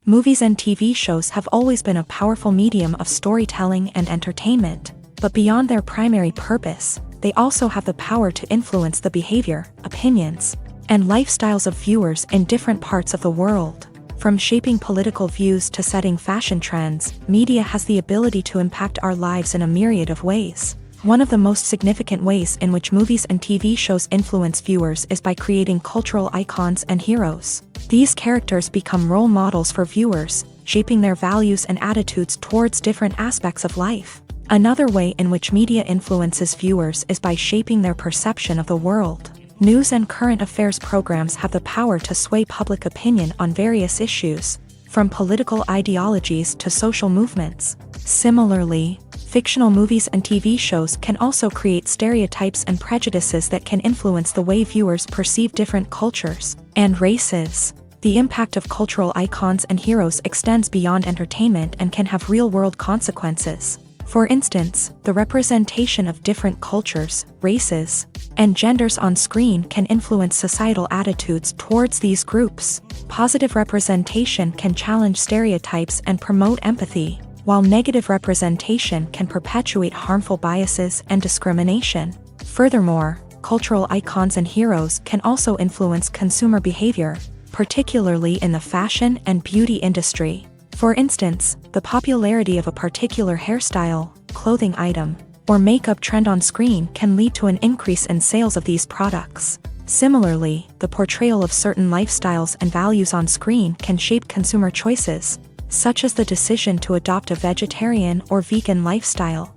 S1: Movies and TV shows have always been a powerful medium of storytelling and entertainment, but beyond their primary purpose, they also have the power to influence the behavior, opinions, and lifestyles of viewers in different parts of the world. From shaping political views to setting fashion trends, media has the ability to impact our lives in a myriad of ways. One of the most significant ways in which movies and TV shows influence viewers is by creating cultural icons and heroes. These characters become role models for viewers, shaping their values and attitudes towards different aspects of life. Another way in which media influences viewers is by shaping their perception of the world. News and current affairs programs have the power to sway public opinion on various issues, from political ideologies to social movements. Similarly, fictional movies and TV shows can also create stereotypes and prejudices that can influence the way viewers perceive different cultures and races. The impact of cultural icons and heroes extends beyond entertainment and can have real-world consequences. For instance, the representation of different cultures, races, and genders on screen can influence societal attitudes towards these groups. Positive representation can challenge stereotypes and promote empathy, while negative representation can perpetuate harmful biases and discrimination. Furthermore, cultural icons and heroes can also influence consumer behavior, particularly in the fashion and beauty industry. For instance, the popularity of a particular hairstyle, clothing item, or makeup trend on screen can lead to an increase in sales of these products. Similarly, the portrayal of certain lifestyles and values on screen can shape consumer choices, such as the decision to adopt a vegetarian or vegan lifestyle.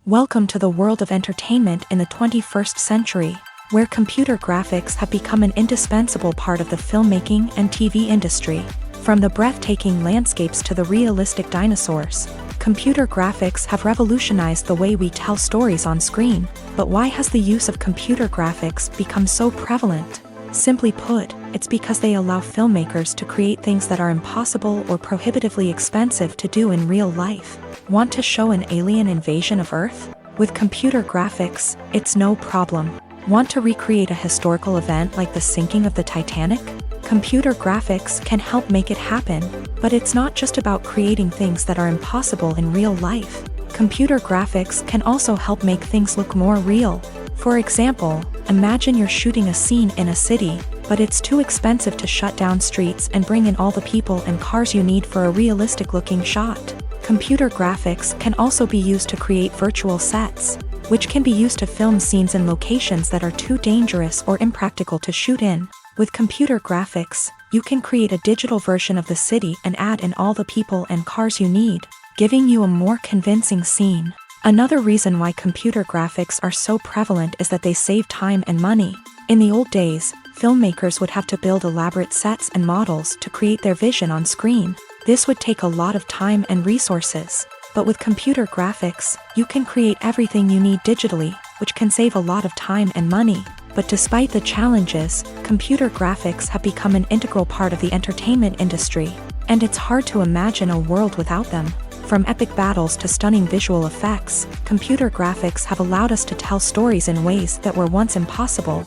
S1: Welcome to the world of entertainment in the 21st century, where computer graphics have become an indispensable part of the filmmaking and TV industry. From the breathtaking landscapes to the realistic dinosaurs, computer graphics have revolutionized the way we tell stories on screen. But why has the use of computer graphics become so prevalent? Simply put, it's because they allow filmmakers to create things that are impossible or prohibitively expensive to do in real life. Want to show an alien invasion of Earth? With computer graphics, it's no problem. Want to recreate a historical event like the sinking of the Titanic? Computer graphics can help make it happen, but it's not just about creating things that are impossible in real life. Computer graphics can also help make things look more real. For example, imagine you're shooting a scene in a city, but it's too expensive to shut down streets and bring in all the people and cars you need for a realistic-looking shot. Computer graphics can also be used to create virtual sets, which can be used to film scenes in locations that are too dangerous or impractical to shoot in. With computer graphics, you can create a digital version of the city and add in all the people and cars you need, giving you a more convincing scene. Another reason why computer graphics are so prevalent is that they save time and money. In the old days, filmmakers would have to build elaborate sets and models to create their vision on screen. This would take a lot of time and resources. But with computer graphics, you can create everything you need digitally, which can save a lot of time and money. But despite the challenges, computer graphics have become an integral part of the entertainment industry, and it's hard to imagine a world without them. From epic battles to stunning visual effects, computer graphics have allowed us to tell stories in ways that were once impossible.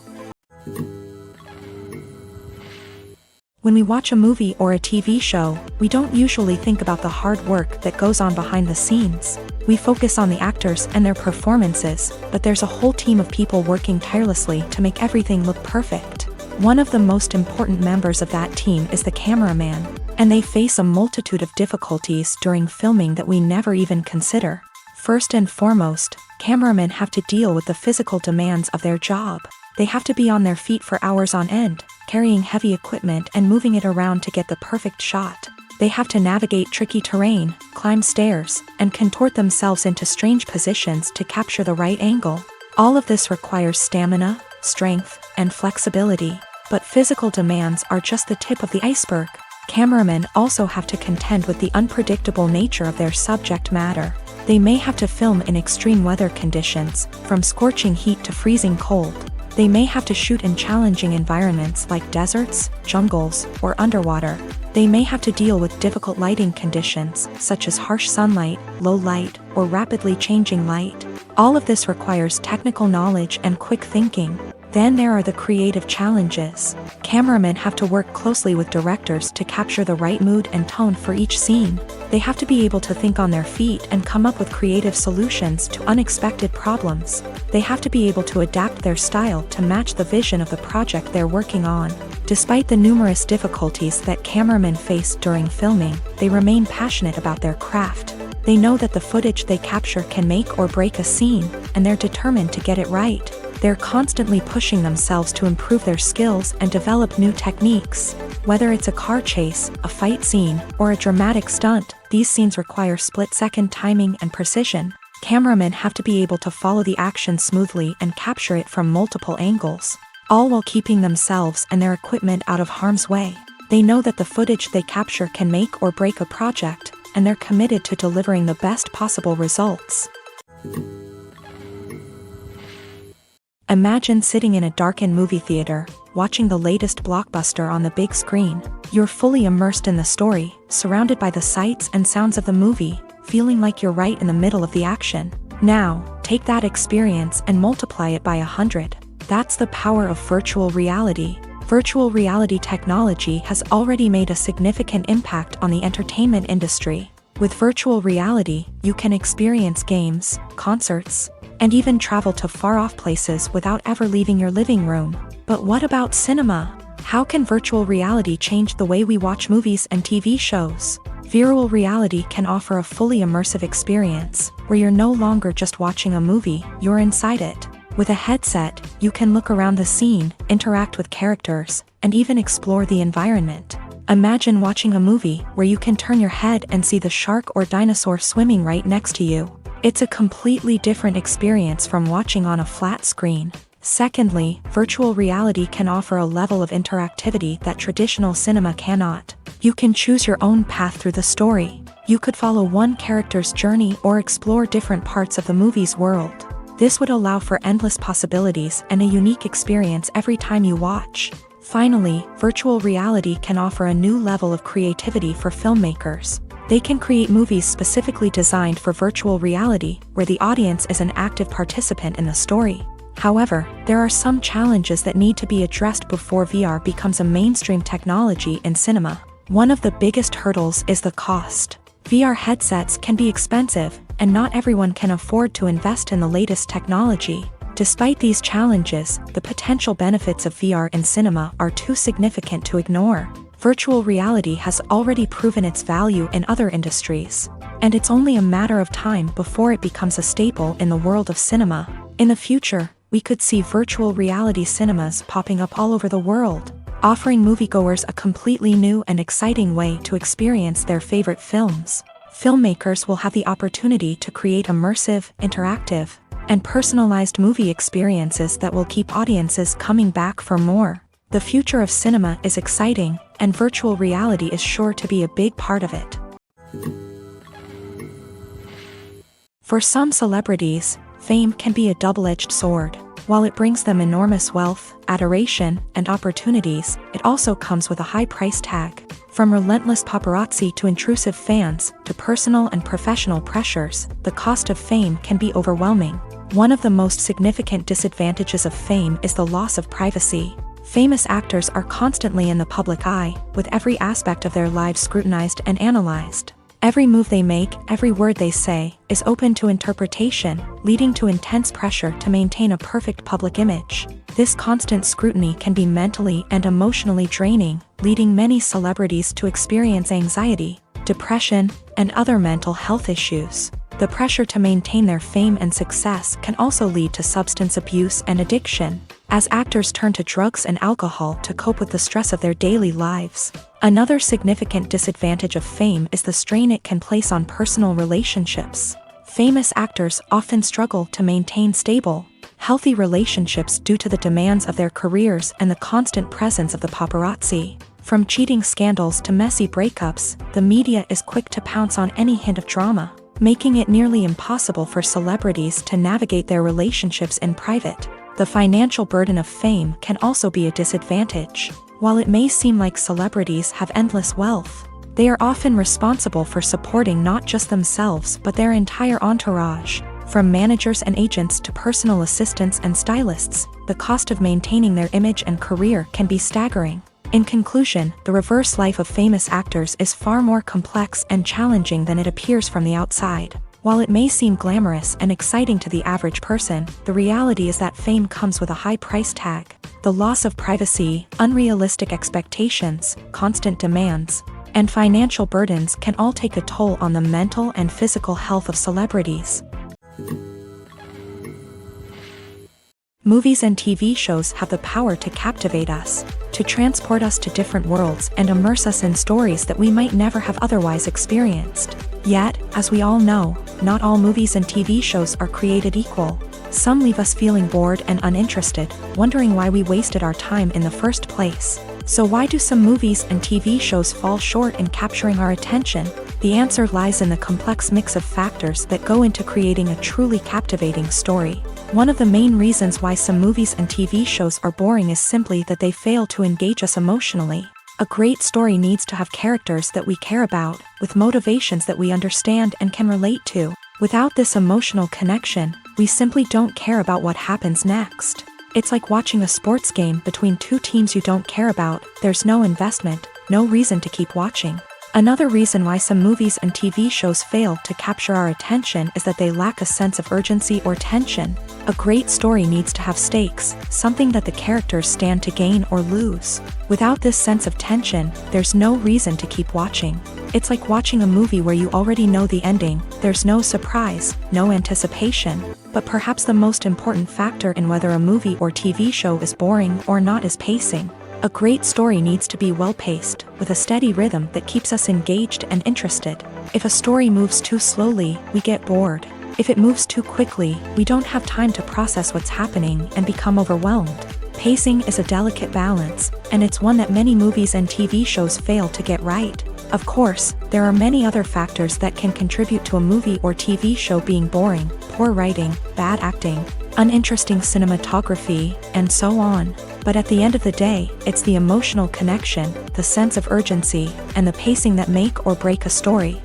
S1: When we watch a movie or a TV show, we don't usually think about the hard work that goes on behind the scenes. We focus on the actors and their performances, but there's a whole team of people working tirelessly to make everything look perfect. One of the most important members of that team is the cameraman, and they face a multitude of difficulties during filming that we never even consider. First and foremost, cameramen have to deal with the physical demands of their job. They have to be on their feet for hours on end, carrying heavy equipment and moving it around to get the perfect shot. They have to navigate tricky terrain, climb stairs, and contort themselves into strange positions to capture the right angle. All of this requires stamina, strength, and flexibility. But physical demands are just the tip of the iceberg. Cameramen also have to contend with the unpredictable nature of their subject matter. They may have to film in extreme weather conditions, from scorching heat to freezing cold. They may have to shoot in challenging environments like deserts, jungles, or underwater. They may have to deal with difficult lighting conditions, such as harsh sunlight, low light, or rapidly changing light. All of this requires technical knowledge and quick thinking. Then there are the creative challenges. Cameramen have to work closely with directors to capture the right mood and tone for each scene. They have to be able to think on their feet and come up with creative solutions to unexpected problems. They have to be able to adapt their style to match the vision of the project they're working on. Despite the numerous difficulties that cameramen face during filming, they remain passionate about their craft. They know that the footage they capture can make or break a scene, and they're determined to get it right. They're constantly pushing themselves to improve their skills and develop new techniques. Whether it's a car chase, a fight scene, or a dramatic stunt, these scenes require split-second timing and precision. Cameramen have to be able to follow the action smoothly and capture it from multiple angles, all while keeping themselves and their equipment out of harm's way. They know that the footage they capture can make or break a project, and they're committed to delivering the best possible results. Imagine sitting in a darkened movie theater, watching the latest blockbuster on the big screen. You're fully immersed in the story, surrounded by the sights and sounds of the movie, feeling like you're right in the middle of the action. Now, take that experience and multiply it by 100. That's the power of virtual reality. Virtual reality technology has already made a significant impact on the entertainment industry. With virtual reality, you can experience games, concerts, and even travel to far-off places without ever leaving your living room. But what about cinema? How can virtual reality change the way we watch movies and TV shows? Virtual reality can offer a fully immersive experience, where you're no longer just watching a movie, you're inside it. With a headset, you can look around the scene, interact with characters, and even explore the environment. Imagine watching a movie where you can turn your head and see the shark or dinosaur swimming right next to you. It's a completely different experience from watching on a flat screen. Secondly, virtual reality can offer a level of interactivity that traditional cinema cannot. You can choose your own path through the story. You could follow one character's journey or explore different parts of the movie's world. This would allow for endless possibilities and a unique experience every time you watch. Finally, virtual reality can offer a new level of creativity for filmmakers. They can create movies specifically designed for virtual reality, where the audience is an active participant in the story. However, there are some challenges that need to be addressed before VR becomes a mainstream technology in cinema. One of the biggest hurdles is the cost. VR headsets can be expensive, and not everyone can afford to invest in the latest technology. Despite these challenges, the potential benefits of VR in cinema are too significant to ignore. Virtual reality has already proven its value in other industries, and it's only a matter of time before it becomes a staple in the world of cinema. In the future, we could see virtual reality cinemas popping up all over the world, offering moviegoers a completely new and exciting way to experience their favorite films. Filmmakers will have the opportunity to create immersive, interactive, and personalized movie experiences that will keep audiences coming back for more. The future of cinema is exciting, and virtual reality is sure to be a big part of it. For some celebrities, fame can be a double-edged sword. While it brings them enormous wealth, adoration, and opportunities, it also comes with a high price tag. From relentless paparazzi to intrusive fans, to personal and professional pressures, the cost of fame can be overwhelming. One of the most significant disadvantages of fame is the loss of privacy. Famous actors are constantly in the public eye, with every aspect of their lives scrutinized and analyzed. Every move they make, every word they say, is open to interpretation, leading to intense pressure to maintain a perfect public image. This constant scrutiny can be mentally and emotionally draining, leading many celebrities to experience anxiety, depression, and other mental health issues. The pressure to maintain their fame and success can also lead to substance abuse and addiction, as actors turn to drugs and alcohol to cope with the stress of their daily lives. Another significant disadvantage of fame is the strain it can place on personal relationships. Famous actors often struggle to maintain stable, healthy relationships due to the demands of their careers and the constant presence of the paparazzi. From cheating scandals to messy breakups, the media is quick to pounce on any hint of drama, making it nearly impossible for celebrities to navigate their relationships in private. The financial burden of fame can also be a disadvantage. While it may seem like celebrities have endless wealth, they are often responsible for supporting not just themselves but their entire entourage. From managers and agents to personal assistants and stylists, the cost of maintaining their image and career can be staggering. In conclusion, the reverse life of famous actors is far more complex and challenging than it appears from the outside. While it may seem glamorous and exciting to the average person, the reality is that fame comes with a high price tag. The loss of privacy, unrealistic expectations, constant demands, and financial burdens can all take a toll on the mental and physical health of celebrities. Movies and TV shows have the power to captivate us, to transport us to different worlds and immerse us in stories that we might never have otherwise experienced. Yet, as we all know, not all movies and TV shows are created equal. Some leave us feeling bored and uninterested, wondering why we wasted our time in the first place. So why do some movies and TV shows fall short in capturing our attention? The answer lies in the complex mix of factors that go into creating a truly captivating story. One of the main reasons why some movies and TV shows are boring is simply that they fail to engage us emotionally. A great story needs to have characters that we care about, with motivations that we understand and can relate to. Without this emotional connection, we simply don't care about what happens next. It's like watching a sports game between two teams you don't care about. There's no investment, no reason to keep watching. Another reason why some movies and TV shows fail to capture our attention is that they lack a sense of urgency or tension. A great story needs to have stakes, something that the characters stand to gain or lose. Without this sense of tension, there's no reason to keep watching. It's like watching a movie where you already know the ending. There's no surprise, no anticipation. But perhaps the most important factor in whether a movie or TV show is boring or not is pacing. A great story needs to be well-paced, with a steady rhythm that keeps us engaged and interested. If a story moves too slowly, we get bored. If it moves too quickly, we don't have time to process what's happening and become overwhelmed. Pacing is a delicate balance, and it's one that many movies and TV shows fail to get right. Of course, there are many other factors that can contribute to a movie or TV show being boring: poor writing, bad acting, uninteresting cinematography, and so on. But at the end of the day, it's the emotional connection, the sense of urgency, and the pacing that make or break a story.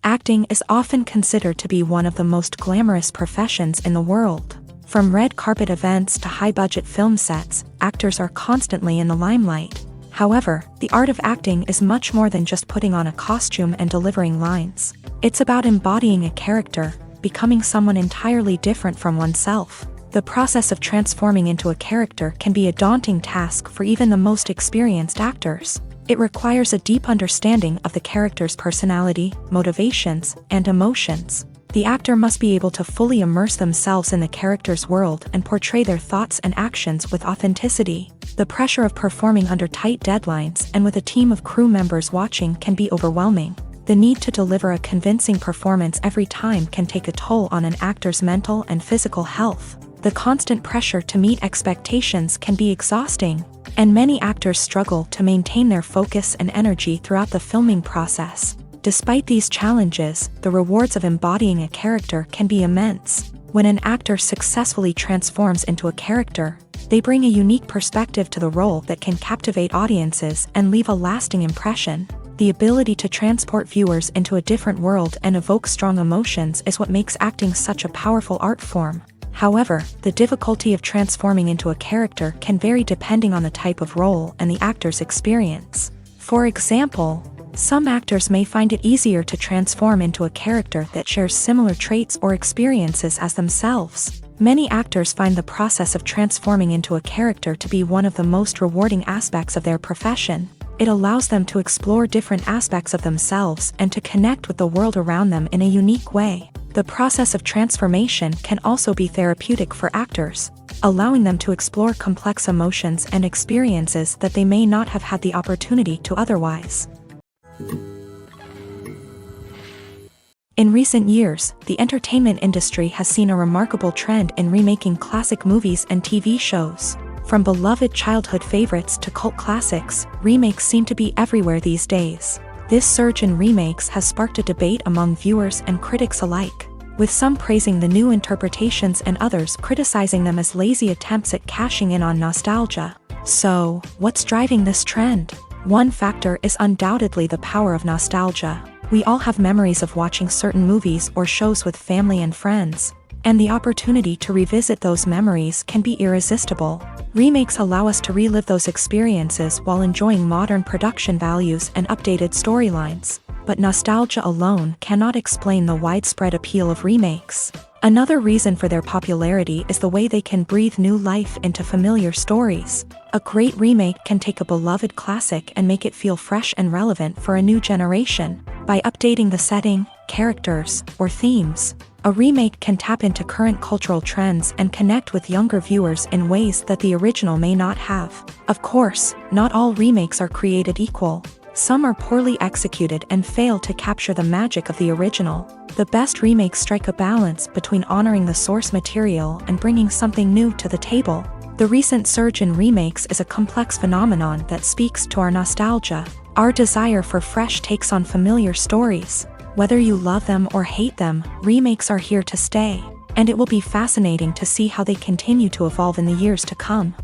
S1: Acting is often considered to be one of the most glamorous professions in the world. From red carpet events to high-budget film sets, actors are constantly in the limelight. However, the art of acting is much more than just putting on a costume and delivering lines. It's about embodying a character, becoming someone entirely different from oneself. The process of transforming into a character can be a daunting task for even the most experienced actors. It requires a deep understanding of the character's personality, motivations, and emotions. The actor must be able to fully immerse themselves in the character's world and portray their thoughts and actions with authenticity. The pressure of performing under tight deadlines and with a team of crew members watching can be overwhelming. The need to deliver a convincing performance every time can take a toll on an actor's mental and physical health. The constant pressure to meet expectations can be exhausting, and many actors struggle to maintain their focus and energy throughout the filming process. Despite these challenges, the rewards of embodying a character can be immense. When an actor successfully transforms into a character, they bring a unique perspective to the role that can captivate audiences and leave a lasting impression. The ability to transport viewers into a different world and evoke strong emotions is what makes acting such a powerful art form. However, the difficulty of transforming into a character can vary depending on the type of role and the actor's experience. For example, some actors may find it easier to transform into a character that shares similar traits or experiences as themselves. Many actors find the process of transforming into a character to be one of the most rewarding aspects of their profession. It allows them to explore different aspects of themselves and to connect with the world around them in a unique way. The process of transformation can also be therapeutic for actors, allowing them to explore complex emotions and experiences that they may not have had the opportunity to otherwise. In recent years, the entertainment industry has seen a remarkable trend in remaking classic movies and TV shows. From beloved childhood favorites to cult classics, remakes seem to be everywhere these days. This surge in remakes has sparked a debate among viewers and critics alike, with some praising the new interpretations and others criticizing them as lazy attempts at cashing in on nostalgia. So, what's driving this trend? One factor is undoubtedly the power of nostalgia. We all have memories of watching certain movies or shows with family and friends, and the opportunity to revisit those memories can be irresistible. Remakes allow us to relive those experiences while enjoying modern production values and updated storylines. But nostalgia alone cannot explain the widespread appeal of remakes. Another reason for their popularity is the way they can breathe new life into familiar stories. A great remake can take a beloved classic and make it feel fresh and relevant for a new generation. By updating the setting, characters, or themes, a remake can tap into current cultural trends and connect with younger viewers in ways that the original may not have. Of course, not all remakes are created equal. Some are poorly executed and fail to capture the magic of the original. The best remakes strike a balance between honoring the source material and bringing something new to the table. The recent surge in remakes is a complex phenomenon that speaks to our nostalgia, our desire for fresh takes on familiar stories. Whether you love them or hate them, remakes are here to stay, and it will be fascinating to see how they continue to evolve in the years to come.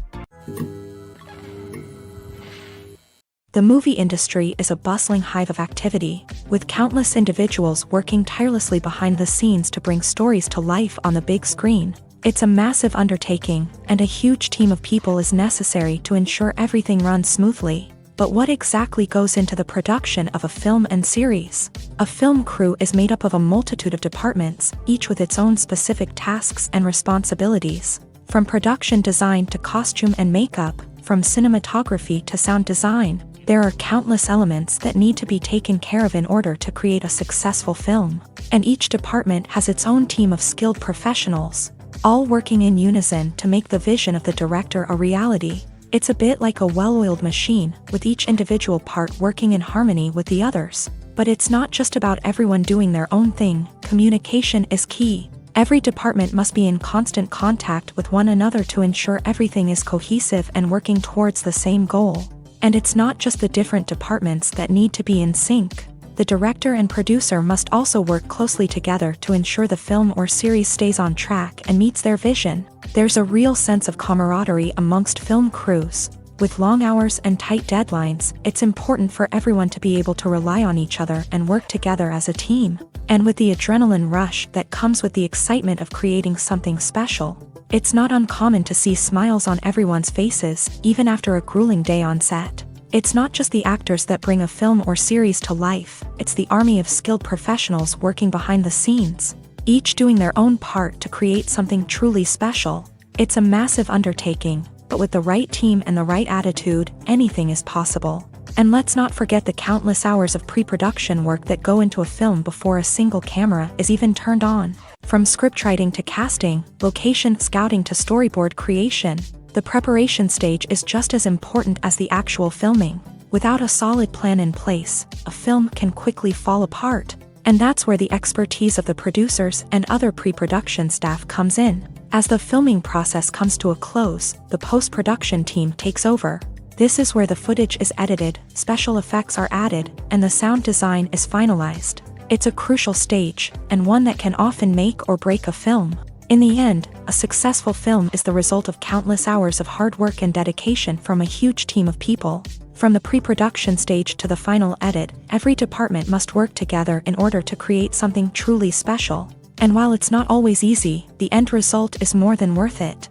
S1: The movie industry is a bustling hive of activity, with countless individuals working tirelessly behind the scenes to bring stories to life on the big screen. It's a massive undertaking, and a huge team of people is necessary to ensure everything runs smoothly. But what exactly goes into the production of a film and series? A film crew is made up of a multitude of departments, each with its own specific tasks and responsibilities. From production design to costume and makeup, from cinematography to sound design, there are countless elements that need to be taken care of in order to create a successful film. And each department has its own team of skilled professionals, all working in unison to make the vision of the director a reality. It's a bit like a well-oiled machine, with each individual part working in harmony with the others. But it's not just about everyone doing their own thing. Communication is key. Every department must be in constant contact with one another to ensure everything is cohesive and working towards the same goal. And it's not just the different departments that need to be in sync. The director and producer must also work closely together to ensure the film or series stays on track and meets their vision. There's a real sense of camaraderie amongst film crews. With long hours and tight deadlines, it's important for everyone to be able to rely on each other and work together as a team. And with the adrenaline rush that comes with the excitement of creating something special, it's not uncommon to see smiles on everyone's faces, even after a grueling day on set. It's not just the actors that bring a film or series to life, it's the army of skilled professionals working behind the scenes, each doing their own part to create something truly special. It's a massive undertaking, but with the right team and the right attitude, anything is possible. And let's not forget the countless hours of pre-production work that go into a film before a single camera is even turned on. From scriptwriting to casting, location scouting to storyboard creation, the preparation stage is just as important as the actual filming. Without a solid plan in place, a film can quickly fall apart. And that's where the expertise of the producers and other pre-production staff comes in. As the filming process comes to a close, the post-production team takes over. This is where the footage is edited, special effects are added, and the sound design is finalized. It's a crucial stage, and one that can often make or break a film. In the end, a successful film is the result of countless hours of hard work and dedication from a huge team of people. From the pre-production stage to the final edit, every department must work together in order to create something truly special. And while it's not always easy, the end result is more than worth it.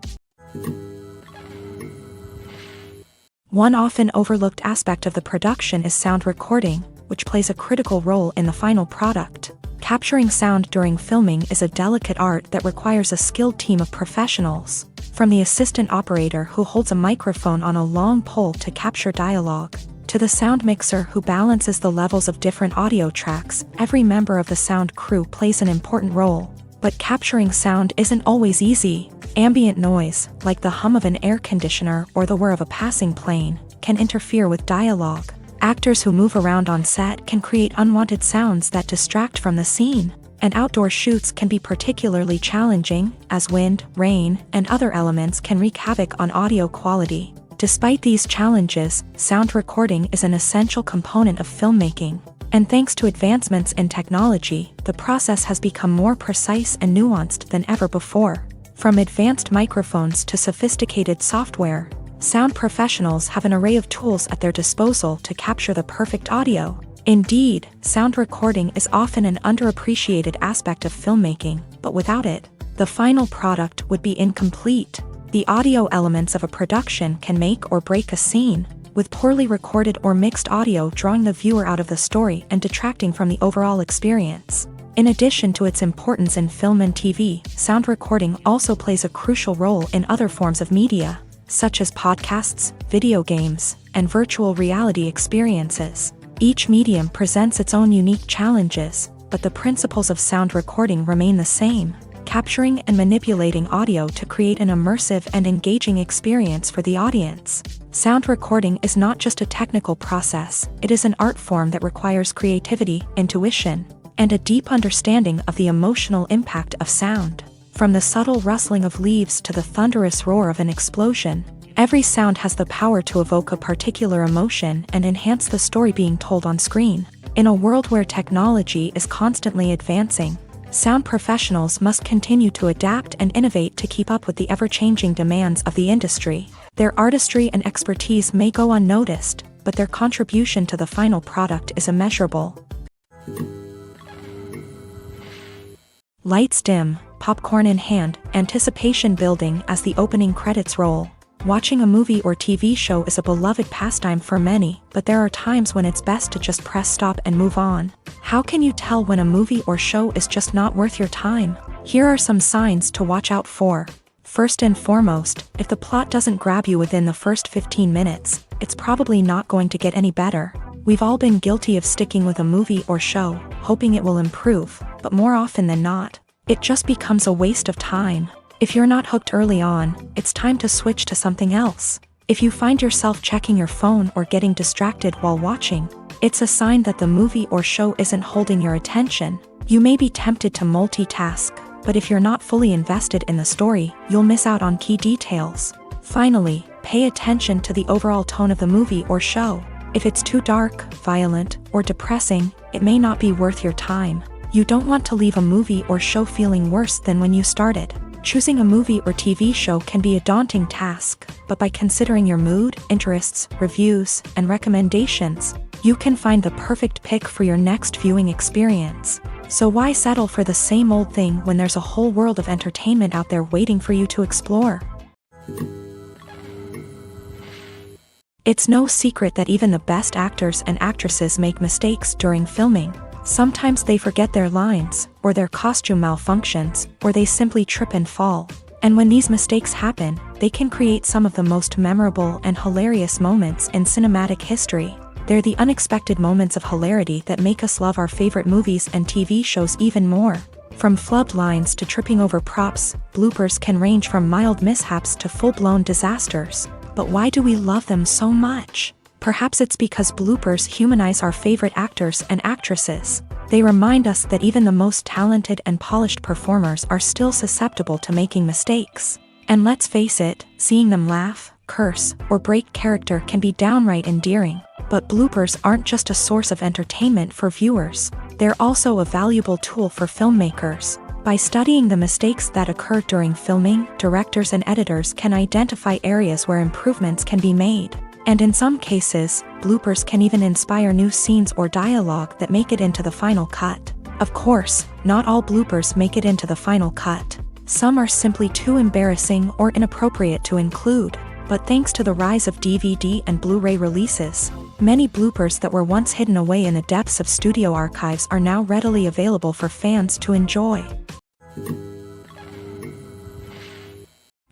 S1: One often overlooked aspect of the production is sound recording, which plays a critical role in the final product. Capturing sound during filming is a delicate art that requires a skilled team of professionals. From the assistant operator who holds a microphone on a long pole to capture dialogue, to the sound mixer who balances the levels of different audio tracks, every member of the sound crew plays an important role. But capturing sound isn't always easy. Ambient noise, like the hum of an air conditioner or the whir of a passing plane, can interfere with dialogue. Actors who move around on set can create unwanted sounds that distract from the scene. And outdoor shoots can be particularly challenging, as wind, rain, and other elements can wreak havoc on audio quality. Despite these challenges, sound recording is an essential component of filmmaking. And thanks to advancements in technology, the process has become more precise and nuanced than ever before. From advanced microphones to sophisticated software, sound professionals have an array of tools at their disposal to capture the perfect audio. Indeed, sound recording is often an underappreciated aspect of filmmaking, but without it, the final product would be incomplete. The audio elements of a production can make or break a scene, with poorly recorded or mixed audio drawing the viewer out of the story and detracting from the overall experience. In addition to its importance in film and TV, sound recording also plays a crucial role in other forms of media, such as podcasts, video games, and virtual reality experiences. Each medium presents its own unique challenges, but the principles of sound recording remain the same, capturing and manipulating audio to create an immersive and engaging experience for the audience. Sound recording is not just a technical process, it is an art form that requires creativity, intuition, and a deep understanding of the emotional impact of sound. From the subtle rustling of leaves to the thunderous roar of an explosion, every sound has the power to evoke a particular emotion and enhance the story being told on screen. In a world where technology is constantly advancing, sound professionals must continue to adapt and innovate to keep up with the ever-changing demands of the industry. Their artistry and expertise may go unnoticed, but their contribution to the final product is immeasurable. Lights dim, popcorn in hand, anticipation building as the opening credits roll. Watching a movie or TV show is a beloved pastime for many, but there are times when it's best to just press stop and move on. How can you tell when a movie or show is just not worth your time? Here are some signs to watch out for. First and foremost, if the plot doesn't grab you within the first 15 minutes, it's probably not going to get any better. We've all been guilty of sticking with a movie or show, hoping it will improve, but more often than not, it just becomes a waste of time. If you're not hooked early on, it's time to switch to something else. If you find yourself checking your phone or getting distracted while watching, it's a sign that the movie or show isn't holding your attention. You may be tempted to multitask, but if you're not fully invested in the story, you'll miss out on key details. Finally, pay attention to the overall tone of the movie or show. If it's too dark, violent, or depressing, it may not be worth your time. You don't want to leave a movie or show feeling worse than when you started. Choosing a movie or TV show can be a daunting task, but by considering your mood, interests, reviews, and recommendations, you can find the perfect pick for your next viewing experience. So why settle for the same old thing when there's a whole world of entertainment out there waiting for you to explore? It's no secret that even the best actors and actresses make mistakes during filming. Sometimes they forget their lines, or their costume malfunctions, or they simply trip and fall. And when these mistakes happen, they can create some of the most memorable and hilarious moments in cinematic history. They're the unexpected moments of hilarity that make us love our favorite movies and TV shows even more. From flubbed lines to tripping over props, bloopers can range from mild mishaps to full-blown disasters. But why do we love them so much? Perhaps it's because bloopers humanize our favorite actors and actresses. They remind us that even the most talented and polished performers are still susceptible to making mistakes. And let's face it, seeing them laugh, curse, or break character can be downright endearing. But bloopers aren't just a source of entertainment for viewers. They're also a valuable tool for filmmakers. By studying the mistakes that occur during filming, directors and editors can identify areas where improvements can be made. And in some cases, bloopers can even inspire new scenes or dialogue that make it into the final cut. Of course, not all bloopers make it into the final cut. Some are simply too embarrassing or inappropriate to include. But thanks to the rise of DVD and Blu-ray releases, many bloopers that were once hidden away in the depths of studio archives are now readily available for fans to enjoy.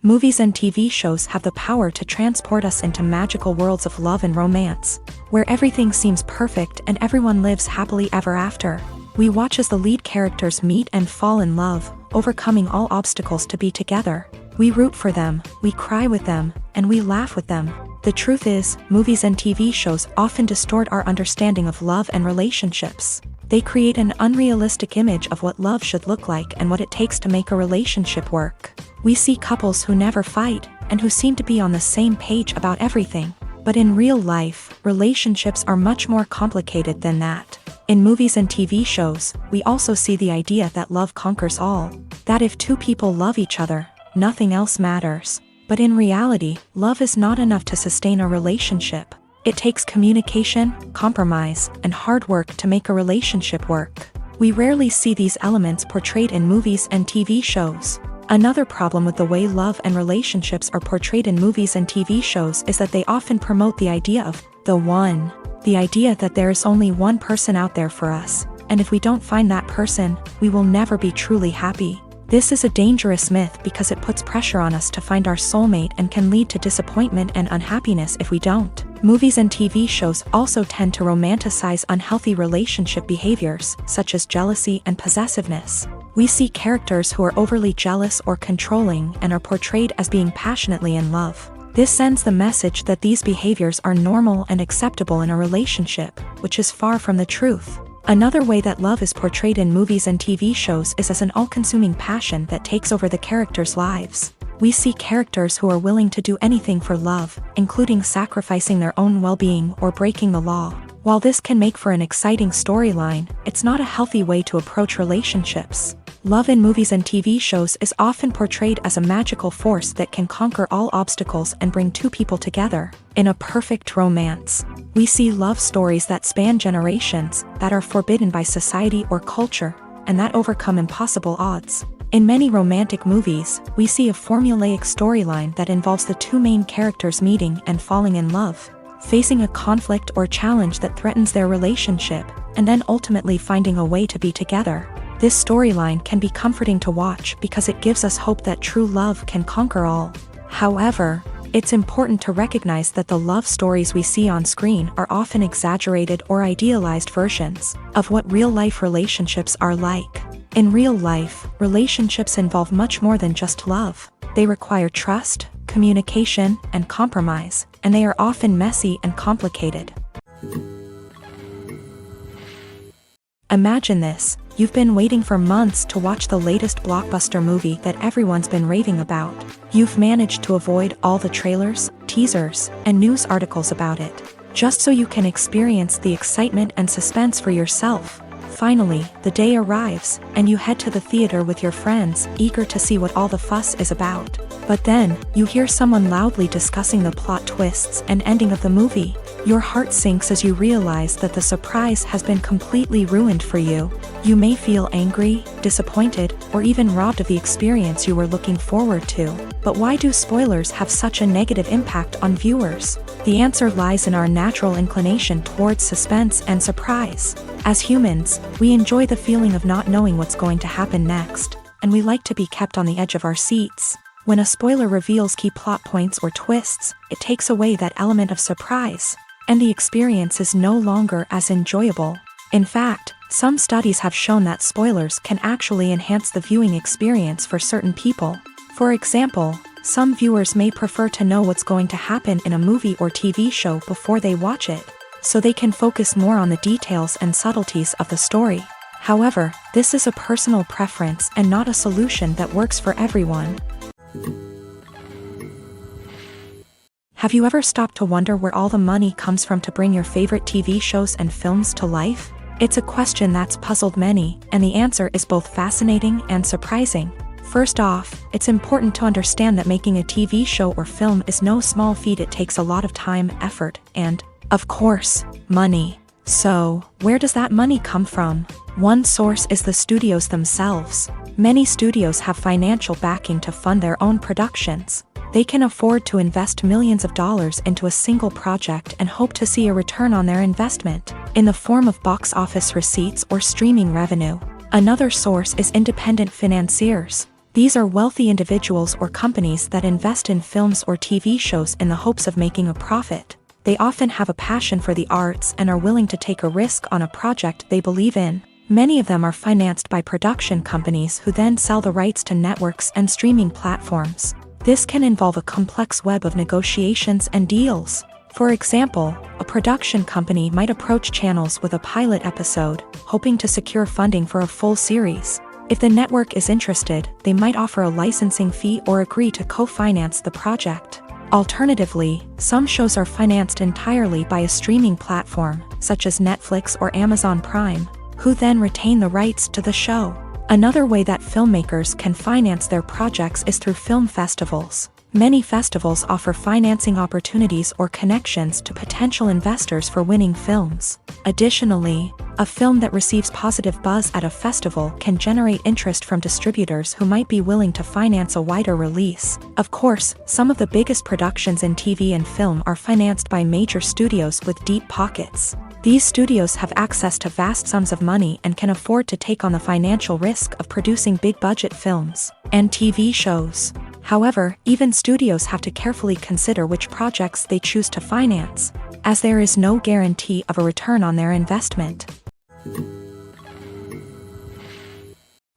S1: Movies and TV shows have the power to transport us into magical worlds of love and romance, where everything seems perfect and everyone lives happily ever after. We watch as the lead characters meet and fall in love, overcoming all obstacles to be together. We root for them, we cry with them, and we laugh with them. The truth is, movies and TV shows often distort our understanding of love and relationships. They create an unrealistic image of what love should look like and what it takes to make a relationship work. We see couples who never fight, and who seem to be on the same page about everything. But in real life, relationships are much more complicated than that. In movies and TV shows, we also see the idea that love conquers all. That if two people love each other, nothing else matters. But in reality, love is not enough to sustain a relationship. It takes communication, compromise, and hard work to make a relationship work. We rarely see these elements portrayed in movies and TV shows. Another problem with the way love and relationships are portrayed in movies and TV shows is that they often promote the idea of the one. The idea that there is only one person out there for us, and if we don't find that person, we will never be truly happy. This is a dangerous myth because it puts pressure on us to find our soulmate and can lead to disappointment and unhappiness if we don't. Movies and TV shows also tend to romanticize unhealthy relationship behaviors, such as jealousy and possessiveness. We see characters who are overly jealous or controlling and are portrayed as being passionately in love. This sends the message that these behaviors are normal and acceptable in a relationship, which is far from the truth. Another way that love is portrayed in movies and TV shows is as an all-consuming passion that takes over the characters' lives. We see characters who are willing to do anything for love, including sacrificing their own well-being or breaking the law. While this can make for an exciting storyline, it's not a healthy way to approach relationships. Love in movies and TV shows is often portrayed as a magical force that can conquer all obstacles and bring two people together. In a perfect romance, we see love stories that span generations, that are forbidden by society or culture, and that overcome impossible odds. In many romantic movies, we see a formulaic storyline that involves the two main characters meeting and falling in love, facing a conflict or challenge that threatens their relationship, and then ultimately finding a way to be together. This storyline can be comforting to watch because it gives us hope that true love can conquer all. However, it's important to recognize that the love stories we see on screen are often exaggerated or idealized versions of what real-life relationships are like. In real life, relationships involve much more than just love. They require trust, communication, and compromise, and they are often messy and complicated. Imagine this. You've been waiting for months to watch the latest blockbuster movie that everyone's been raving about. You've managed to avoid all the trailers, teasers, and news articles about it, just so you can experience the excitement and suspense for yourself. Finally, the day arrives, and you head to the theater with your friends, eager to see what all the fuss is about. But then, you hear someone loudly discussing the plot twists and ending of the movie. Your heart sinks as you realize that the surprise has been completely ruined for you. You may feel angry, disappointed, or even robbed of the experience you were looking forward to. But why do spoilers have such a negative impact on viewers? The answer lies in our natural inclination towards suspense and surprise. As humans, we enjoy the feeling of not knowing what's going to happen next, and we like to be kept on the edge of our seats. When a spoiler reveals key plot points or twists, it takes away that element of surprise, and the experience is no longer as enjoyable. In fact, some studies have shown that spoilers can actually enhance the viewing experience for certain people. For example, some viewers may prefer to know what's going to happen in a movie or TV show before they watch it, so they can focus more on the details and subtleties of the story. However, this is a personal preference and not a solution that works for everyone. Have you ever stopped to wonder where all the money comes from to bring your favorite TV shows and films to life? It's a question that's puzzled many, and the answer is both fascinating and surprising. First off, it's important to understand that making a TV show or film is no small feat. It takes a lot of time, effort, and, of course, money. So, where does that money come from? One source is the studios themselves. Many studios have financial backing to fund their own productions. They can afford to invest millions of dollars into a single project and hope to see a return on their investment, in the form of box office receipts or streaming revenue. Another source is independent financiers. These are wealthy individuals or companies that invest in films or TV shows in the hopes of making a profit. They often have a passion for the arts and are willing to take a risk on a project they believe in. Many of them are financed by production companies who then sell the rights to networks and streaming platforms. This can involve a complex web of negotiations and deals. For example, a production company might approach channels with a pilot episode, hoping to secure funding for a full series. If the network is interested, they might offer a licensing fee or agree to co-finance the project. Alternatively, some shows are financed entirely by a streaming platform, such as Netflix or Amazon Prime, who then retain the rights to the show. Another way that filmmakers can finance their projects is through film festivals. Many festivals offer financing opportunities or connections to potential investors for winning films. Additionally, a film that receives positive buzz at a festival can generate interest from distributors who might be willing to finance a wider release. Of course, some of the biggest productions in TV and film are financed by major studios with deep pockets. These studios have access to vast sums of money and can afford to take on the financial risk of producing big-budget films and TV shows. However, even studios have to carefully consider which projects they choose to finance, as there is no guarantee of a return on their investment.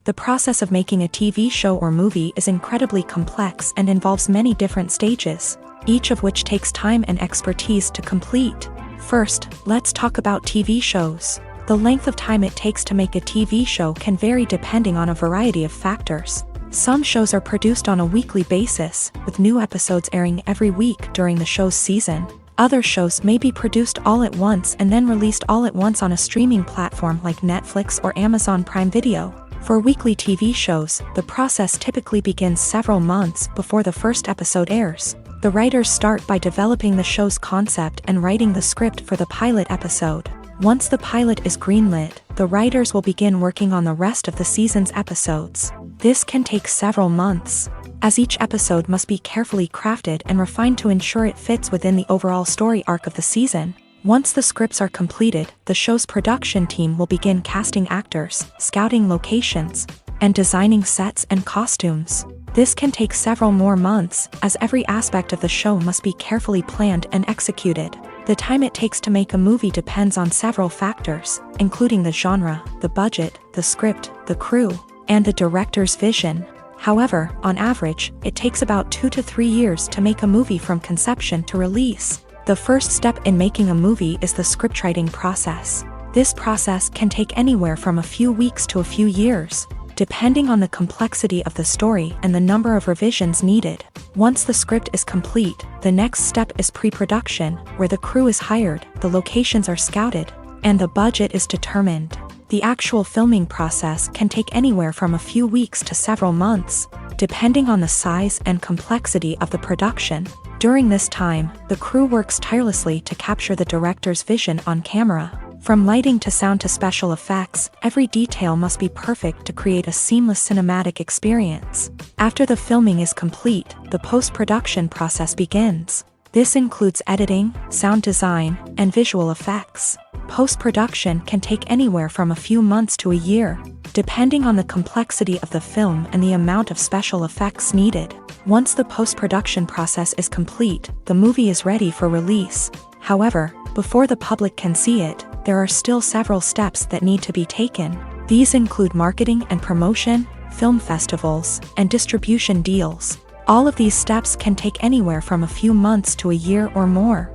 S1: The process of making a TV show or movie is incredibly complex and involves many different stages, each of which takes time and expertise to complete. First, let's talk about TV shows. The length of time it takes to make a TV show can vary depending on a variety of factors. Some shows are produced on a weekly basis, with new episodes airing every week during the show's season. Other shows may be produced all at once and then released all at once on a streaming platform like Netflix or Amazon Prime Video. For weekly TV shows, the process typically begins several months before the first episode airs. The writers start by developing the show's concept and writing the script for the pilot episode. Once the pilot is greenlit, the writers will begin working on the rest of the season's episodes. This can take several months, as each episode must be carefully crafted and refined to ensure it fits within the overall story arc of the season. Once the scripts are completed, the show's production team will begin casting actors, scouting locations, and designing sets and costumes. This can take several more months, as every aspect of the show must be carefully planned and executed. The time it takes to make a movie depends on several factors, including the genre, the budget, the script, the crew, and the director's vision. However, on average, it takes about 2 to 3 years to make a movie from conception to release. The first step in making a movie is the scriptwriting process. This process can take anywhere from a few weeks to a few years, depending on the complexity of the story and the number of revisions needed. Once the script is complete, the next step is pre-production, where the crew is hired, the locations are scouted, and the budget is determined. The actual filming process can take anywhere from a few weeks to several months, depending on the size and complexity of the production. During this time, the crew works tirelessly to capture the director's vision on camera. From lighting to sound to special effects, every detail must be perfect to create a seamless cinematic experience. After the filming is complete, the post-production process begins. This includes editing, sound design, and visual effects. Post-production can take anywhere from a few months to a year, depending on the complexity of the film and the amount of special effects needed. Once the post-production process is complete, the movie is ready for release. However, before the public can see it, there are still several steps that need to be taken. These include marketing and promotion, film festivals, and distribution deals. All of these steps can take anywhere from a few months to a year or more.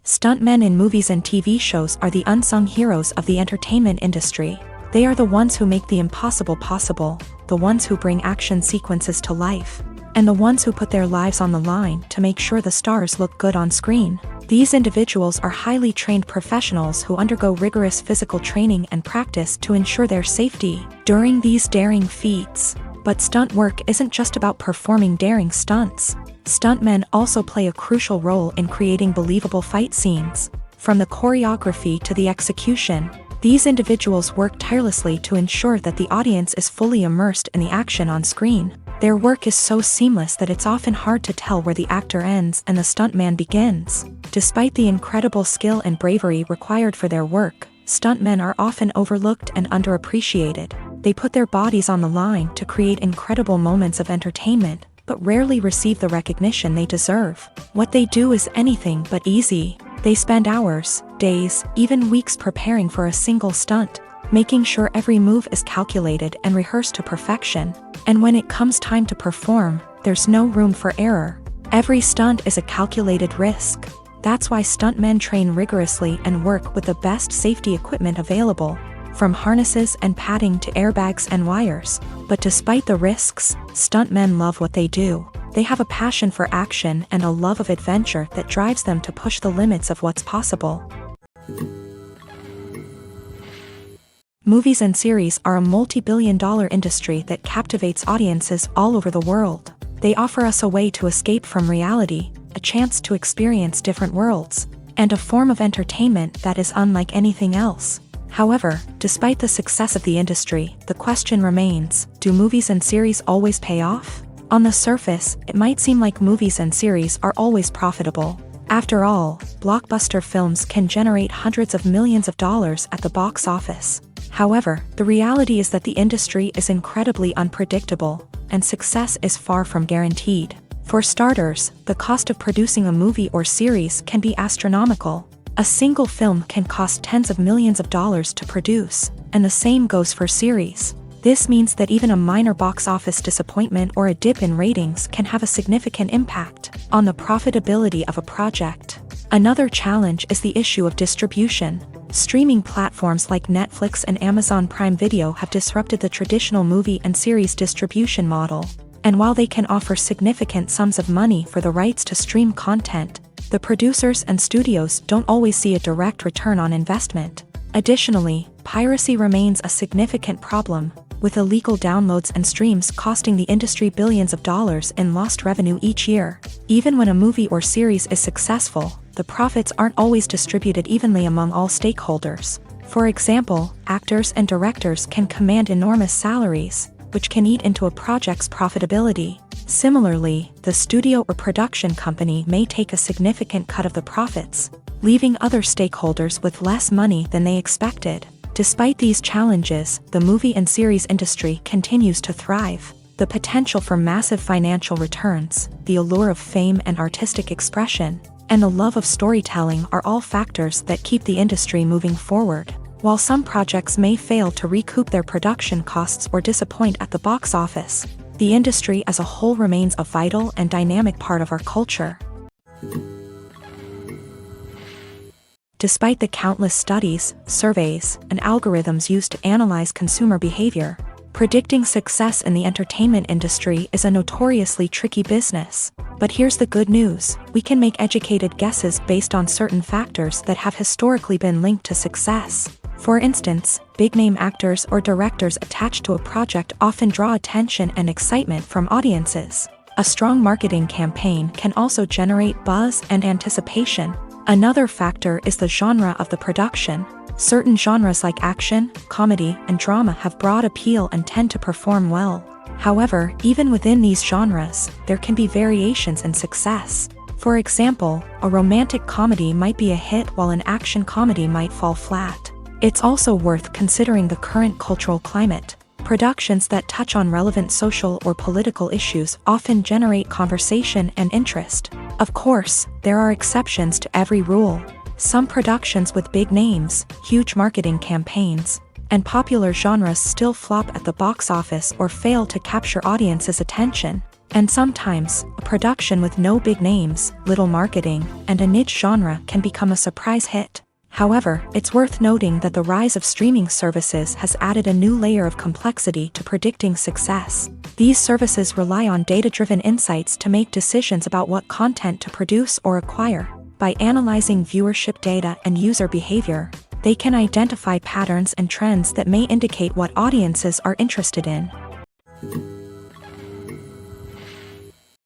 S1: Stuntmen in movies and TV shows are the unsung heroes of the entertainment industry. They are the ones who make the impossible possible, the ones who bring action sequences to life, and the ones who put their lives on the line to make sure the stars look good on screen. These individuals are highly trained professionals who undergo rigorous physical training and practice to ensure their safety during these daring feats. But stunt work isn't just about performing daring stunts. Stuntmen also play a crucial role in creating believable fight scenes. From the choreography to the execution, these individuals work tirelessly to ensure that the audience is fully immersed in the action on screen. Their work is so seamless that it's often hard to tell where the actor ends and the stuntman begins. Despite the incredible skill and bravery required for their work, stuntmen are often overlooked and underappreciated. They put their bodies on the line to create incredible moments of entertainment, but rarely receive the recognition they deserve. What they do is anything but easy. They spend hours, days, even weeks preparing for a single stunt, making sure every move is calculated and rehearsed to perfection. And when it comes time to perform, there's no room for error. Every stunt is a calculated risk. That's why stuntmen train rigorously and work with the best safety equipment available, from harnesses and padding to airbags and wires. But despite the risks, stuntmen love what they do. They have a passion for action and a love of adventure that drives them to push the limits of what's possible. Movies and series are a multi-billion-dollar industry that captivates audiences all over the world. They offer us a way to escape from reality, a chance to experience different worlds, and a form of entertainment that is unlike anything else. However, despite the success of the industry, the question remains, do movies and series always pay off? On the surface, it might seem like movies and series are always profitable. After all, blockbuster films can generate hundreds of millions of dollars at the box office. However, the reality is that the industry is incredibly unpredictable, and success is far from guaranteed. For starters, the cost of producing a movie or series can be astronomical. A single film can cost tens of millions of dollars to produce, and the same goes for series. This means that even a minor box office disappointment or a dip in ratings can have a significant impact on the profitability of a project. Another challenge is the issue of distribution. Streaming platforms like Netflix and Amazon Prime Video have disrupted the traditional movie and series distribution model, And while they can offer significant sums of money for the rights to stream content, the producers and studios don't always see a direct return on investment. Additionally, piracy remains a significant problem, with illegal downloads and streams costing the industry billions of dollars in lost revenue each year. Even when a movie or series is successful, the profits aren't always distributed evenly among all stakeholders. For example, actors and directors can command enormous salaries, which can eat into a project's profitability. Similarly, the studio or production company may take a significant cut of the profits, leaving other stakeholders with less money than they expected. Despite these challenges, the movie and series industry continues to thrive. The potential for massive financial returns, the allure of fame and artistic expression, and the love of storytelling are all factors that keep the industry moving forward. While some projects may fail to recoup their production costs or disappoint at the box office, the industry as a whole remains a vital and dynamic part of our culture. Despite the countless studies, surveys, and algorithms used to analyze consumer behavior, predicting success in the entertainment industry is a notoriously tricky business. But here's the good news: we can make educated guesses based on certain factors that have historically been linked to success. For instance, big-name actors or directors attached to a project often draw attention and excitement from audiences. A strong marketing campaign can also generate buzz and anticipation. Another factor is the genre of the production. Certain genres like action, comedy, and drama have broad appeal and tend to perform well. However, even within these genres, there can be variations in success. For example, a romantic comedy might be a hit while an action comedy might fall flat. It's also worth considering the current cultural climate. Productions that touch on relevant social or political issues often generate conversation and interest. Of course, there are exceptions to every rule. Some productions with big names, huge marketing campaigns, and popular genres still flop at the box office or fail to capture audiences' attention. And sometimes, a production with no big names, little marketing, and a niche genre can become a surprise hit. However, it's worth noting that the rise of streaming services has added a new layer of complexity to predicting success. These services rely on data-driven insights to make decisions about what content to produce or acquire. By analyzing viewership data and user behavior, they can identify patterns and trends that may indicate what audiences are interested in.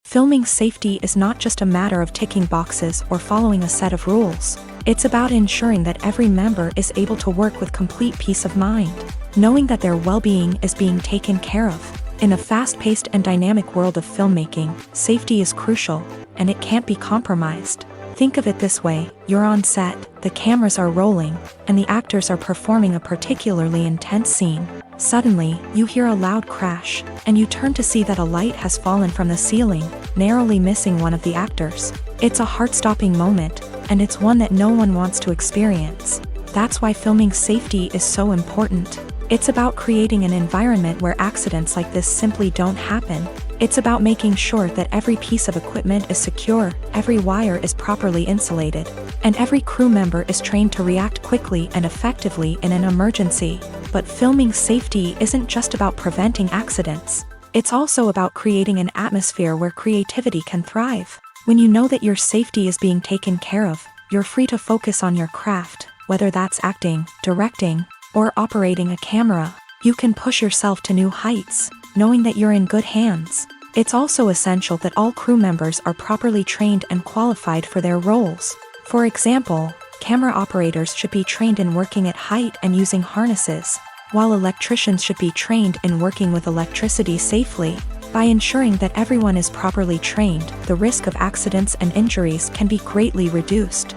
S1: Filming safety is not just a matter of ticking boxes or following a set of rules. It's about ensuring that every member is able to work with complete peace of mind, knowing that their well-being is being taken care of. In a fast-paced and dynamic world of filmmaking, safety is crucial, and it can't be compromised. Think of it this way: you're on set, the cameras are rolling, and the actors are performing a particularly intense scene. Suddenly, you hear a loud crash, and you turn to see that a light has fallen from the ceiling, narrowly missing one of the actors. It's a heart-stopping moment, and it's one that no one wants to experience. That's why filming safety is so important. It's about creating an environment where accidents like this simply don't happen. It's about making sure that every piece of equipment is secure, every wire is properly insulated, and every crew member is trained to react quickly and effectively in an emergency. But filming safety isn't just about preventing accidents. It's also about creating an atmosphere where creativity can thrive. When you know that your safety is being taken care of, you're free to focus on your craft, whether that's acting, directing, or operating a camera. You can push yourself to new heights, knowing that you're in good hands. It's also essential that all crew members are properly trained and qualified for their roles. For example, camera operators should be trained in working at height and using harnesses, while electricians should be trained in working with electricity safely. By ensuring that everyone is properly trained, the risk of accidents and injuries can be greatly reduced.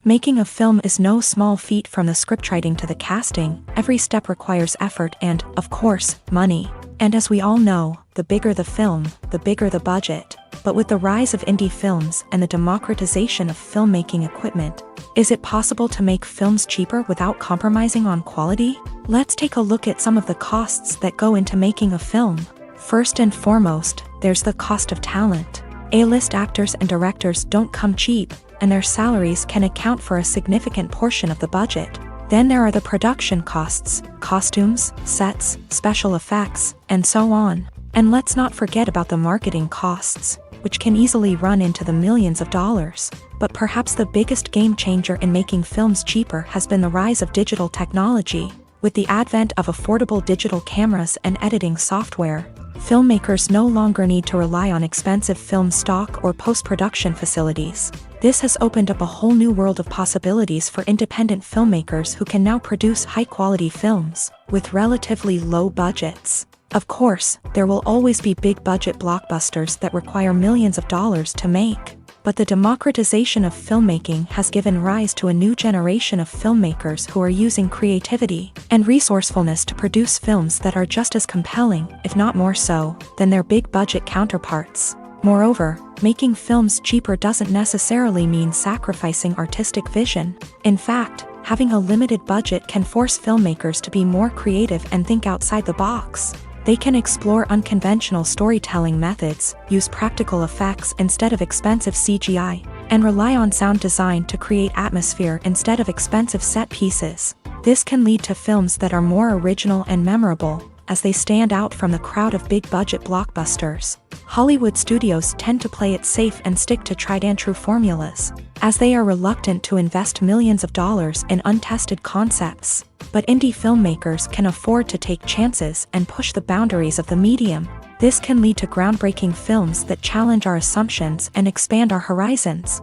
S1: Making a film is no small feat. From the scriptwriting to the casting, every step requires effort and, of course, money. And as we all know, the bigger the film, the bigger the budget. But with the rise of indie films and the democratization of filmmaking equipment, is it possible to make films cheaper without compromising on quality? Let's take a look at some of the costs that go into making a film. First and foremost, there's the cost of talent. A-list actors and directors don't come cheap, and their salaries can account for a significant portion of the budget. Then there are the production costs, costumes, sets, special effects, and so on. And let's not forget about the marketing costs, which can easily run into the millions of dollars. But perhaps the biggest game changer in making films cheaper has been the rise of digital technology. With the advent of affordable digital cameras and editing software, filmmakers no longer need to rely on expensive film stock or post-production facilities. This has opened up a whole new world of possibilities for independent filmmakers who can now produce high-quality films with relatively low budgets. Of course, there will always be big-budget blockbusters that require millions of dollars to make. But the democratization of filmmaking has given rise to a new generation of filmmakers who are using creativity and resourcefulness to produce films that are just as compelling, if not more so, than their big-budget counterparts. Moreover, making films cheaper doesn't necessarily mean sacrificing artistic vision. In fact, having a limited budget can force filmmakers to be more creative and think outside the box. They can explore unconventional storytelling methods, use practical effects instead of expensive CGI, and rely on sound design to create atmosphere instead of expensive set pieces. This can lead to films that are more original and memorable, as they stand out from the crowd of big-budget blockbusters. Hollywood studios tend to play it safe and stick to tried-and-true formulas, as they are reluctant to invest millions of dollars in untested concepts. But indie filmmakers can afford to take chances and push the boundaries of the medium. This can lead to groundbreaking films that challenge our assumptions and expand our horizons.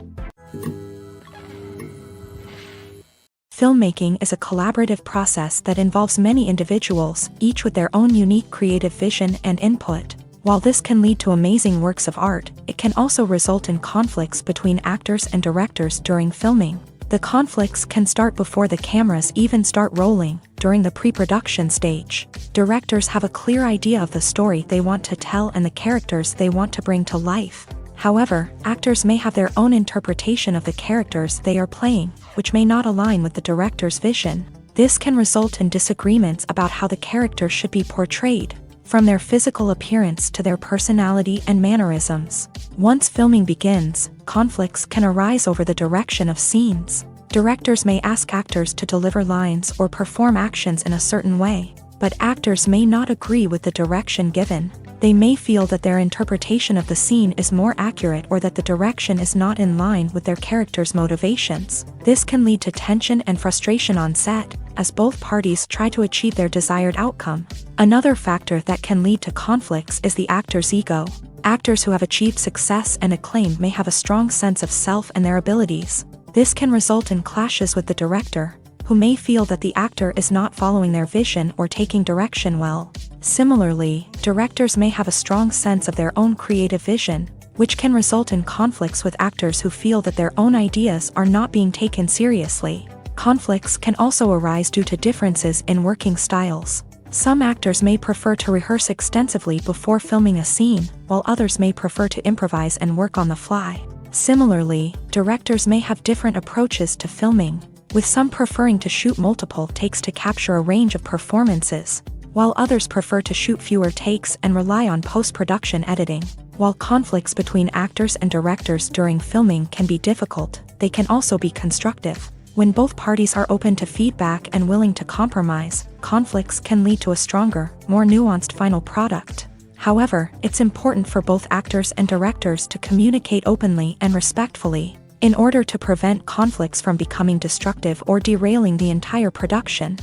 S1: Filmmaking is a collaborative process that involves many individuals, each with their own unique creative vision and input. While this can lead to amazing works of art, it can also result in conflicts between actors and directors during filming. The conflicts can start before the cameras even start rolling, during the pre-production stage. Directors have a clear idea of the story they want to tell and the characters they want to bring to life. However, actors may have their own interpretation of the characters they are playing, which may not align with the director's vision. This can result in disagreements about how the characters should be portrayed, from their physical appearance to their personality and mannerisms. Once filming begins, conflicts can arise over the direction of scenes. Directors may ask actors to deliver lines or perform actions in a certain way, but actors may not agree with the direction given. They may feel that their interpretation of the scene is more accurate or that the direction is not in line with their character's motivations. This can lead to tension and frustration on set, as both parties try to achieve their desired outcome. Another factor that can lead to conflicts is the actor's ego. Actors who have achieved success and acclaim may have a strong sense of self and their abilities. This can result in clashes with the director, who may feel that the actor is not following their vision or taking direction well. Similarly, directors may have a strong sense of their own creative vision, which can result in conflicts with actors who feel that their own ideas are not being taken seriously. Conflicts can also arise due to differences in working styles. Some actors may prefer to rehearse extensively before filming a scene, while others may prefer to improvise and work on the fly. Similarly, directors may have different approaches to filming, with some preferring to shoot multiple takes to capture a range of performances, while others prefer to shoot fewer takes and rely on post-production editing. While conflicts between actors and directors during filming can be difficult, they can also be constructive. When both parties are open to feedback and willing to compromise, conflicts can lead to a stronger, more nuanced final product. However, it's important for both actors and directors to communicate openly and respectfully, in order to prevent conflicts from becoming destructive or derailing the entire production.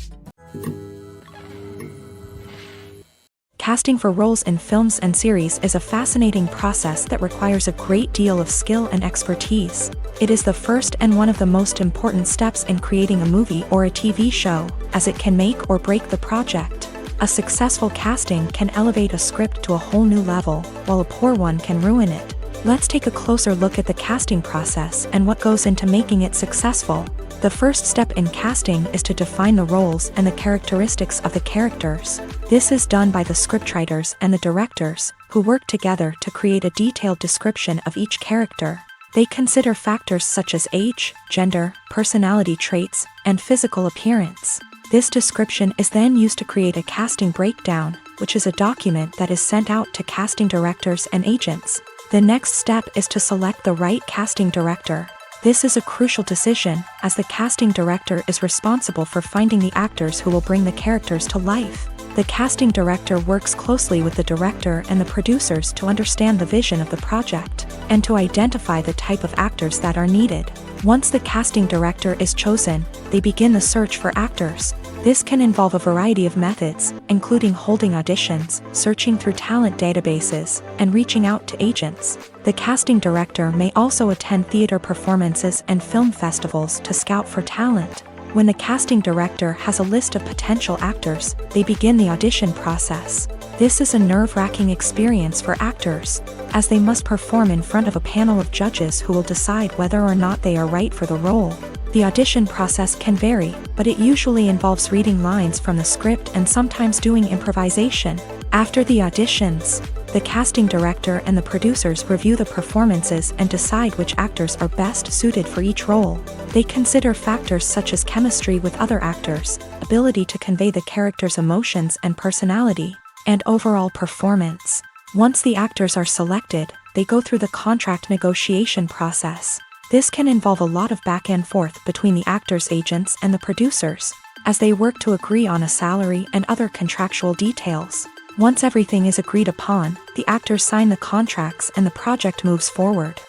S1: Casting for roles in films and series is a fascinating process that requires a great deal of skill and expertise. It is the first and one of the most important steps in creating a movie or a TV show, as it can make or break the project. A successful casting can elevate a script to a whole new level, while a poor one can ruin it. Let's take a closer look at the casting process and what goes into making it successful. The first step in casting is to define the roles and the characteristics of the characters. This is done by the scriptwriters and the directors, who work together to create a detailed description of each character. They consider factors such as age, gender, personality traits, and physical appearance. This description is then used to create a casting breakdown, which is a document that is sent out to casting directors and agents. The next step is to select the right casting director. This is a crucial decision, as the casting director is responsible for finding the actors who will bring the characters to life. The casting director works closely with the director and the producers to understand the vision of the project, and to identify the type of actors that are needed. Once the casting director is chosen, they begin the search for actors. This can involve a variety of methods, including holding auditions, searching through talent databases, and reaching out to agents. The casting director may also attend theater performances and film festivals to scout for talent. When the casting director has a list of potential actors, they begin the audition process. This is a nerve-wracking experience for actors, as they must perform in front of a panel of judges who will decide whether or not they are right for the role. The audition process can vary, but it usually involves reading lines from the script and sometimes doing improvisation. After the auditions, the casting director and the producers review the performances and decide which actors are best suited for each role. They consider factors such as chemistry with other actors, ability to convey the character's emotions and personality, and overall performance. Once the actors are selected, they go through the contract negotiation process. This can involve a lot of back and forth between the actors' agents and the producers, as they work to agree on a salary and other contractual details. Once everything is agreed upon, the actors sign the contracts and the project moves forward.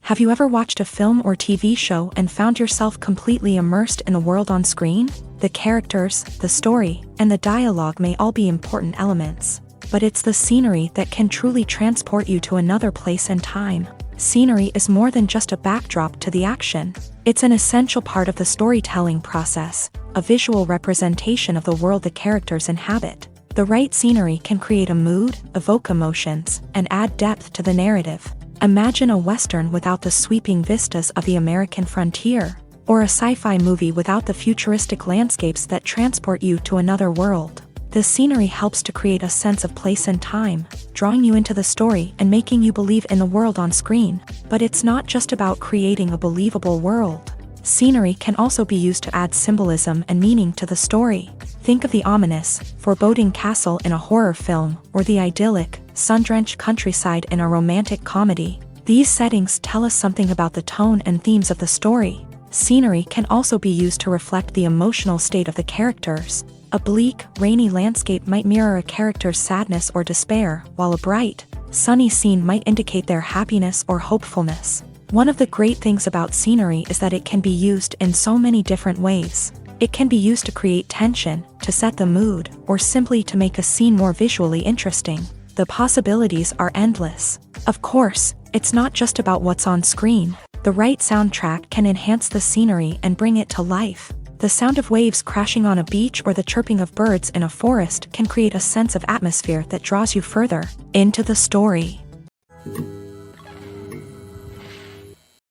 S1: Have you ever watched a film or TV show and found yourself completely immersed in the world on screen? The characters, the story, and the dialogue may all be important elements, but it's the scenery that can truly transport you to another place and time. Scenery is more than just a backdrop to the action. It's an essential part of the storytelling process, a visual representation of the world the characters inhabit. The right scenery can create a mood, evoke emotions, and add depth to the narrative. Imagine a Western without the sweeping vistas of the American frontier, or a sci-fi movie without the futuristic landscapes that transport you to another world. The scenery helps to create a sense of place and time, drawing you into the story and making you believe in the world on screen. But it's not just about creating a believable world. Scenery can also be used to add symbolism and meaning to the story. Think of the ominous, foreboding castle in a horror film, or the idyllic, sun-drenched countryside in a romantic comedy. These settings tell us something about the tone and themes of the story. Scenery can also be used to reflect the emotional state of the characters. A bleak, rainy landscape might mirror a character's sadness or despair, while a bright, sunny scene might indicate their happiness or hopefulness. One of the great things about scenery is that it can be used in so many different ways. It can be used to create tension, to set the mood, or simply to make a scene more visually interesting. The possibilities are endless. Of course, it's not just about what's on screen. The right soundtrack can enhance the scenery and bring it to life. The sound of waves crashing on a beach or the chirping of birds in a forest can create a sense of atmosphere that draws you further into the story.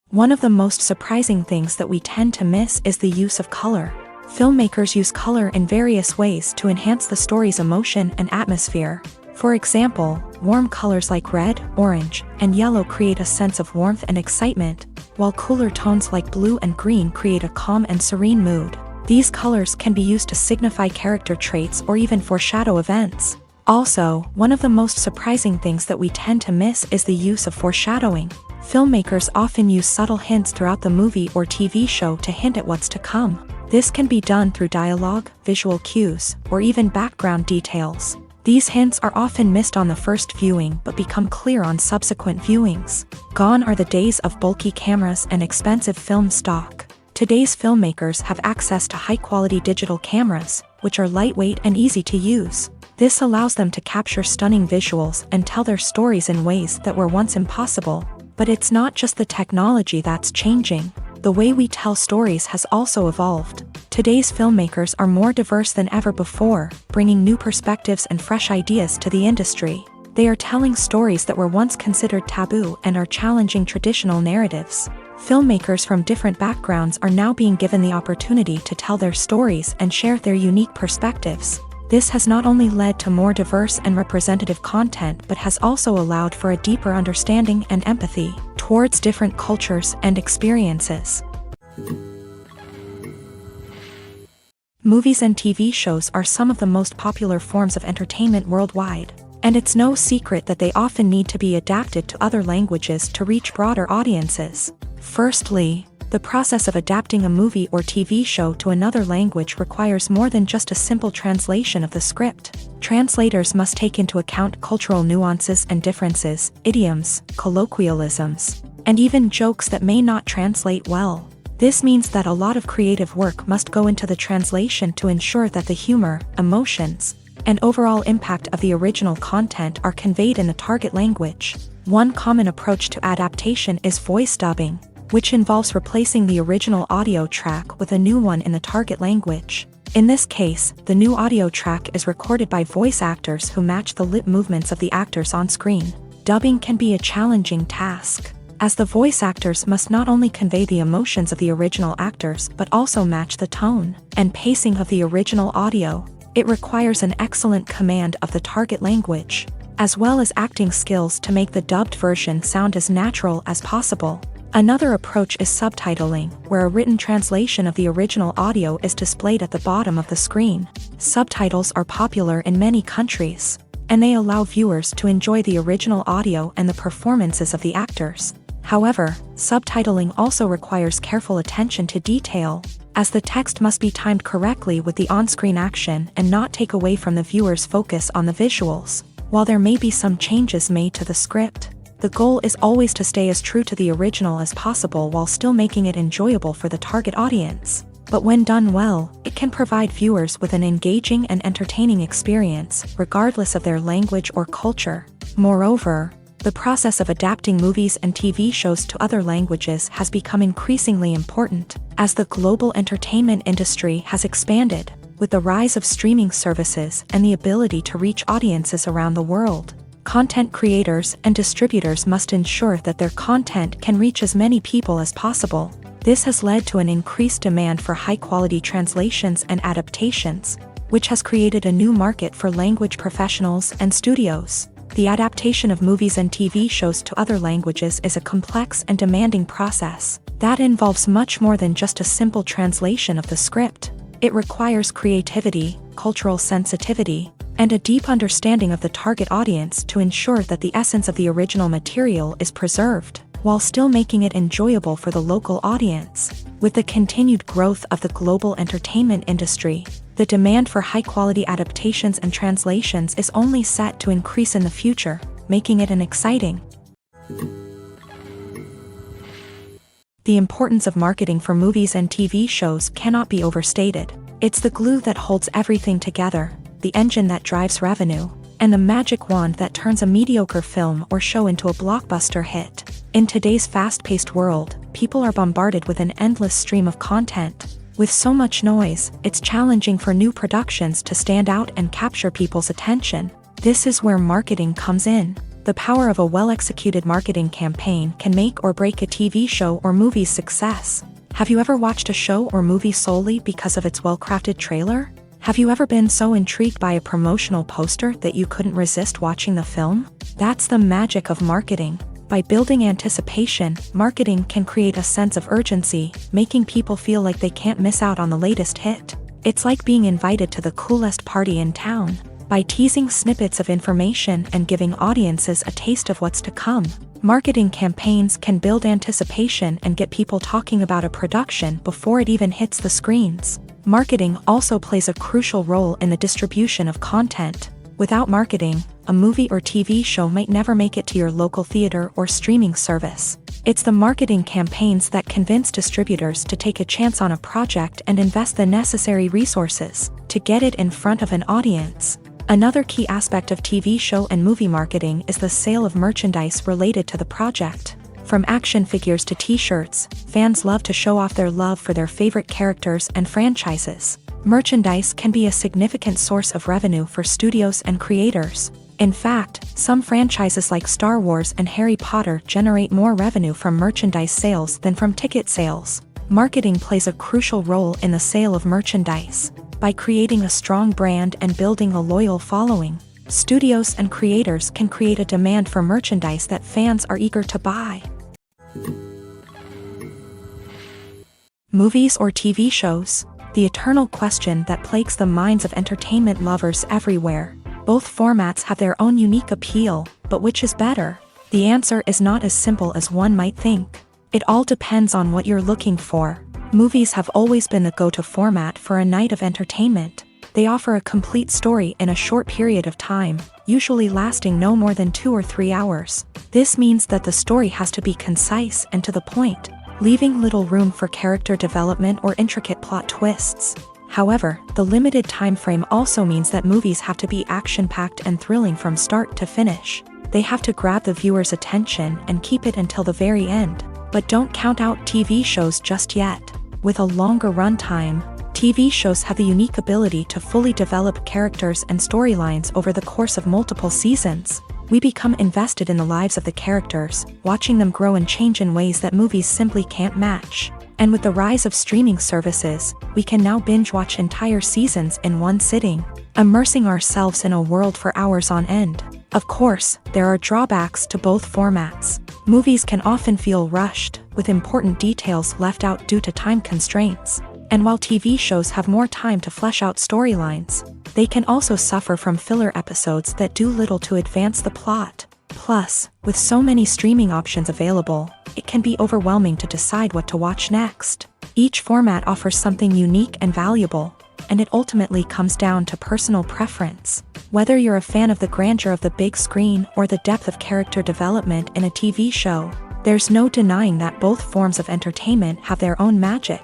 S1: One of the most surprising things that we tend to miss is the use of color. Filmmakers use color in various ways to enhance the story's emotion and atmosphere. For example, warm colors like red, orange, and yellow create a sense of warmth and excitement, while cooler tones like blue and green create a calm and serene mood. These colors can be used to signify character traits or even foreshadow events. Also, one of the most surprising things that we tend to miss is the use of foreshadowing. Filmmakers often use subtle hints throughout the movie or TV show to hint at what's to come. This can be done through dialogue, visual cues, or even background details. These hints are often missed on the first viewing but become clear on subsequent viewings. Gone are the days of bulky cameras and expensive film stock. Today's filmmakers have access to high-quality digital cameras, which are lightweight and easy to use. This allows them to capture stunning visuals and tell their stories in ways that were once impossible. But it's not just the technology that's changing. The way we tell stories has also evolved. Today's filmmakers are more diverse than ever before, bringing new perspectives and fresh ideas to the industry. They are telling stories that were once considered taboo and are challenging traditional narratives. Filmmakers from different backgrounds are now being given the opportunity to tell their stories and share their unique perspectives. This has not only led to more diverse and representative content but has also allowed for a deeper understanding and empathy towards different cultures and experiences. Movies and TV shows are some of the most popular forms of entertainment worldwide. And it's no secret that they often need to be adapted to other languages to reach broader audiences. Firstly, the process of adapting a movie or TV show to another language requires more than just a simple translation of the script. Translators must take into account cultural nuances and differences, idioms, colloquialisms, and even jokes that may not translate well. This means that a lot of creative work must go into the translation to ensure that the humor, emotions, and overall impact of the original content are conveyed in the target language. One common approach to adaptation is voice dubbing, which involves replacing the original audio track with a new one in the target language. In this case, the new audio track is recorded by voice actors who match the lip movements of the actors on screen. Dubbing can be a challenging task, as the voice actors must not only convey the emotions of the original actors but also match the tone and pacing of the original audio. It requires an excellent command of the target language, as well as acting skills to make the dubbed version sound as natural as possible. Another approach is subtitling, where a written translation of the original audio is displayed at the bottom of the screen. Subtitles are popular in many countries, and they allow viewers to enjoy the original audio and the performances of the actors. However, subtitling also requires careful attention to detail, as the text must be timed correctly with the on-screen action and not take away from the viewer's focus on the visuals. While there may be some changes made to the script, the goal is always to stay as true to the original as possible while still making it enjoyable for the target audience. But when done well, it can provide viewers with an engaging and entertaining experience, regardless of their language or culture. Moreover, the process of adapting movies and TV shows to other languages has become increasingly important, as the global entertainment industry has expanded, with the rise of streaming services and the ability to reach audiences around the world. Content creators and distributors must ensure that their content can reach as many people as possible. This has led to an increased demand for high-quality translations and adaptations, which has created a new market for language professionals and studios. The adaptation of movies and TV shows to other languages is a complex and demanding process that involves much more than just a simple translation of the script. It requires creativity, cultural sensitivity, and a deep understanding of the target audience to ensure that the essence of the original material is preserved, while still making it enjoyable for the local audience. With the continued growth of the global entertainment industry, the demand for high-quality adaptations and translations is only set to increase in the future, making it an exciting. The importance of marketing for movies and TV shows cannot be overstated. It's the glue that holds everything together, the engine that drives revenue, and the magic wand that turns a mediocre film or show into a blockbuster hit. In today's fast-paced world, people are bombarded with an endless stream of content. With so much noise, it's challenging for new productions to stand out and capture people's attention. This is where marketing comes in. The power of a well-executed marketing campaign can make or break a TV show or movie's success. Have you ever watched a show or movie solely because of its well-crafted trailer? Have you ever been so intrigued by a promotional poster that you couldn't resist watching the film? That's the magic of marketing. By building anticipation, marketing can create a sense of urgency, making people feel like they can't miss out on the latest hit. It's like being invited to the coolest party in town. By teasing snippets of information and giving audiences a taste of what's to come, marketing campaigns can build anticipation and get people talking about a production before it even hits the screens. Marketing also plays a crucial role in the distribution of content. Without marketing, a movie or TV show might never make it to your local theater or streaming service. It's the marketing campaigns that convince distributors to take a chance on a project and invest the necessary resources to get it in front of an audience. Another key aspect of TV show and movie marketing is the sale of merchandise related to the project. From action figures to t-shirts, fans love to show off their love for their favorite characters and franchises. Merchandise can be a significant source of revenue for studios and creators. In fact, some franchises like Star Wars and Harry Potter generate more revenue from merchandise sales than from ticket sales. Marketing plays a crucial role in the sale of merchandise. By creating a strong brand and building a loyal following, studios and creators can create a demand for merchandise that fans are eager to buy. Movies or TV shows? The eternal question that plagues the minds of entertainment lovers everywhere. Both formats have their own unique appeal, but which is better? The answer is not as simple as one might think. It all depends on what you're looking for. Movies have always been the go-to format for a night of entertainment. They offer a complete story in a short period of time, usually lasting no more than 2 or 3 hours. This means that the story has to be concise and to the point, leaving little room for character development or intricate plot twists. However, the limited time frame also means that movies have to be action-packed and thrilling from start to finish. They have to grab the viewer's attention and keep it until the very end. But don't count out TV shows just yet. With a longer runtime, TV shows have the unique ability to fully develop characters and storylines over the course of multiple seasons. We become invested in the lives of the characters, watching them grow and change in ways that movies simply can't match. And with the rise of streaming services, we can now binge-watch entire seasons in one sitting, immersing ourselves in a world for hours on end. Of course, there are drawbacks to both formats. Movies can often feel rushed, with important details left out due to time constraints. And while TV shows have more time to flesh out storylines, they can also suffer from filler episodes that do little to advance the plot. Plus, with so many streaming options available, it can be overwhelming to decide what to watch next. Each format offers something unique and valuable, and it ultimately comes down to personal preference. Whether you're a fan of the grandeur of the big screen or the depth of character development in a TV show, there's no denying that both forms of entertainment have their own magic.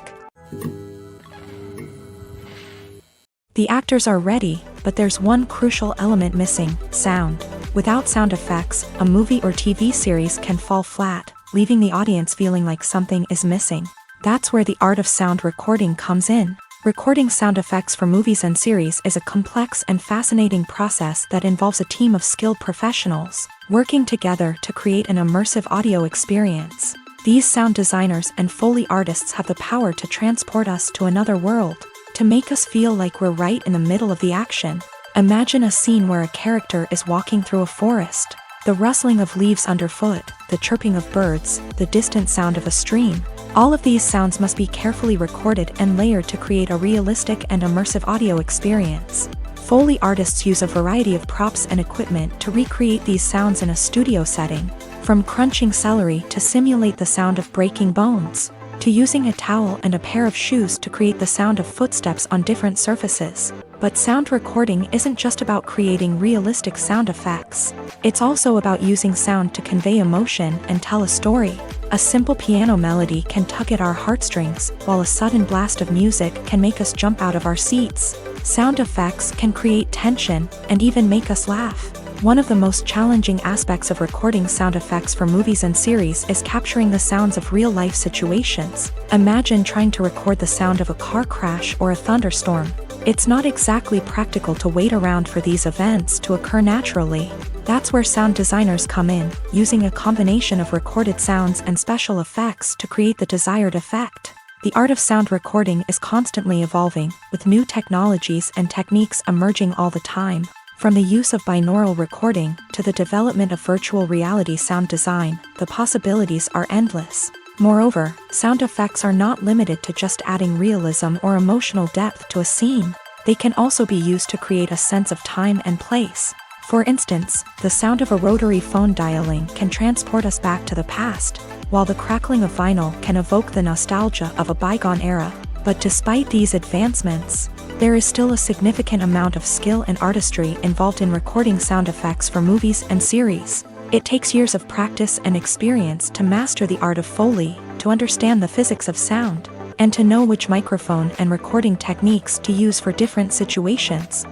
S1: The actors are ready, but there's one crucial element missing: sound. Without sound effects, a movie or TV series can fall flat, leaving the audience feeling like something is missing. That's where the art of sound recording comes in. Recording sound effects for movies and series is a complex and fascinating process that involves a team of skilled professionals working together to create an immersive audio experience. These sound designers and Foley artists have the power to transport us to another world, to make us feel like we're right in the middle of the action. Imagine a scene where a character is walking through a forest. The rustling of leaves underfoot, the chirping of birds, the distant sound of a stream. All of these sounds must be carefully recorded and layered to create a realistic and immersive audio experience. Foley artists use a variety of props and equipment to recreate these sounds in a studio setting, from crunching celery to simulate the sound of breaking bones, to using a towel and a pair of shoes to create the sound of footsteps on different surfaces. But sound recording isn't just about creating realistic sound effects. It's also about using sound to convey emotion and tell a story. A simple piano melody can tug at our heartstrings, while a sudden blast of music can make us jump out of our seats. Sound effects can create tension and even make us laugh. One of the most challenging aspects of recording sound effects for movies and series is capturing the sounds of real-life situations. Imagine trying to record the sound of a car crash or a thunderstorm. It's not exactly practical to wait around for these events to occur naturally. That's where sound designers come in, using a combination of recorded sounds and special effects to create the desired effect. The art of sound recording is constantly evolving, with new technologies and techniques emerging all the time. From the use of binaural recording to the development of virtual reality sound design, the possibilities are endless. Moreover, sound effects are not limited to just adding realism or emotional depth to a scene. They can also be used to create a sense of time and place. For instance, the sound of a rotary phone dialing can transport us back to the past, while the crackling of vinyl can evoke the nostalgia of a bygone era. But despite these advancements, there is still a significant amount of skill and artistry involved in recording sound effects for movies and series. It takes years of practice and experience to master the art of Foley, to understand the physics of sound, and to know which microphone and recording techniques to use for different situations.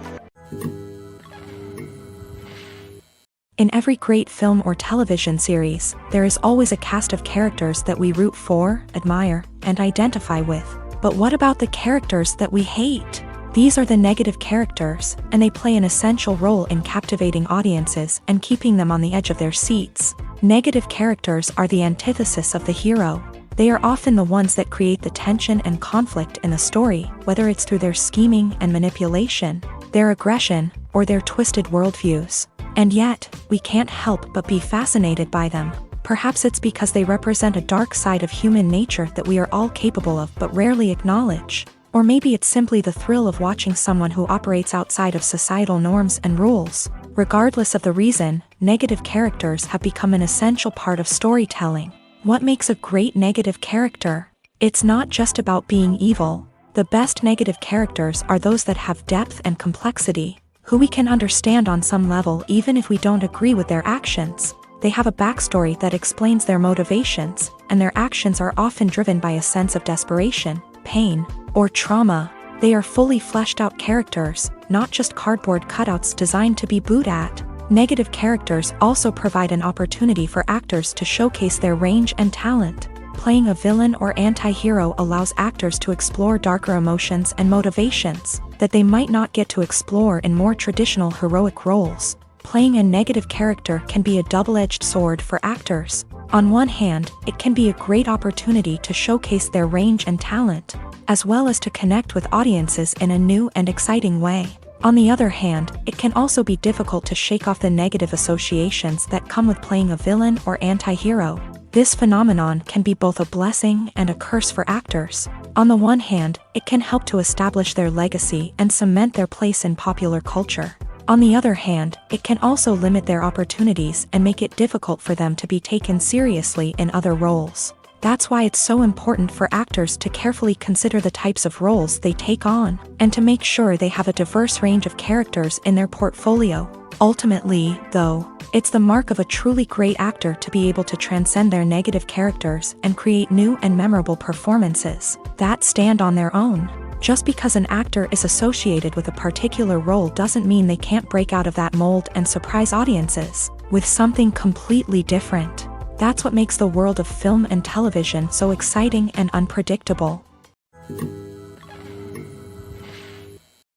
S1: In every great film or television series, there is always a cast of characters that we root for, admire, and identify with. But what about the characters that we hate? These are the negative characters, and they play an essential role in captivating audiences and keeping them on the edge of their seats. Negative characters are the antithesis of the hero. They are often the ones that create the tension and conflict in the story, whether it's through their scheming and manipulation, their aggression, or their twisted worldviews. And yet, we can't help but be fascinated by them. Perhaps it's because they represent a dark side of human nature that we are all capable of but rarely acknowledge. Or maybe it's simply the thrill of watching someone who operates outside of societal norms and rules. Regardless of the reason, negative characters have become an essential part of storytelling. What makes a great negative character? It's not just about being evil. The best negative characters are those that have depth and complexity, who we can understand on some level even if we don't agree with their actions. They have a backstory that explains their motivations, and their actions are often driven by a sense of desperation, pain, or trauma. They are fully fleshed out characters, not just cardboard cutouts designed to be booed at. Negative characters also provide an opportunity for actors to showcase their range and talent. Playing a villain or anti-hero allows actors to explore darker emotions and motivations that they might not get to explore in more traditional heroic roles. Playing a negative character can be a double-edged sword for actors. On one hand, it can be a great opportunity to showcase their range and talent, as well as to connect with audiences in a new and exciting way. On the other hand, it can also be difficult to shake off the negative associations that come with playing a villain or anti-hero. This phenomenon can be both a blessing and a curse for actors. On the one hand, it can help to establish their legacy and cement their place in popular culture. On the other hand, it can also limit their opportunities and make it difficult for them to be taken seriously in other roles. That's why it's so important for actors to carefully consider the types of roles they take on, and to make sure they have a diverse range of characters in their portfolio. Ultimately, though, it's the mark of a truly great actor to be able to transcend their negative characters and create new and memorable performances that stand on their own. Just because an actor is associated with a particular role doesn't mean they can't break out of that mold and surprise audiences with something completely different. That's what makes the world of film and television so exciting and unpredictable.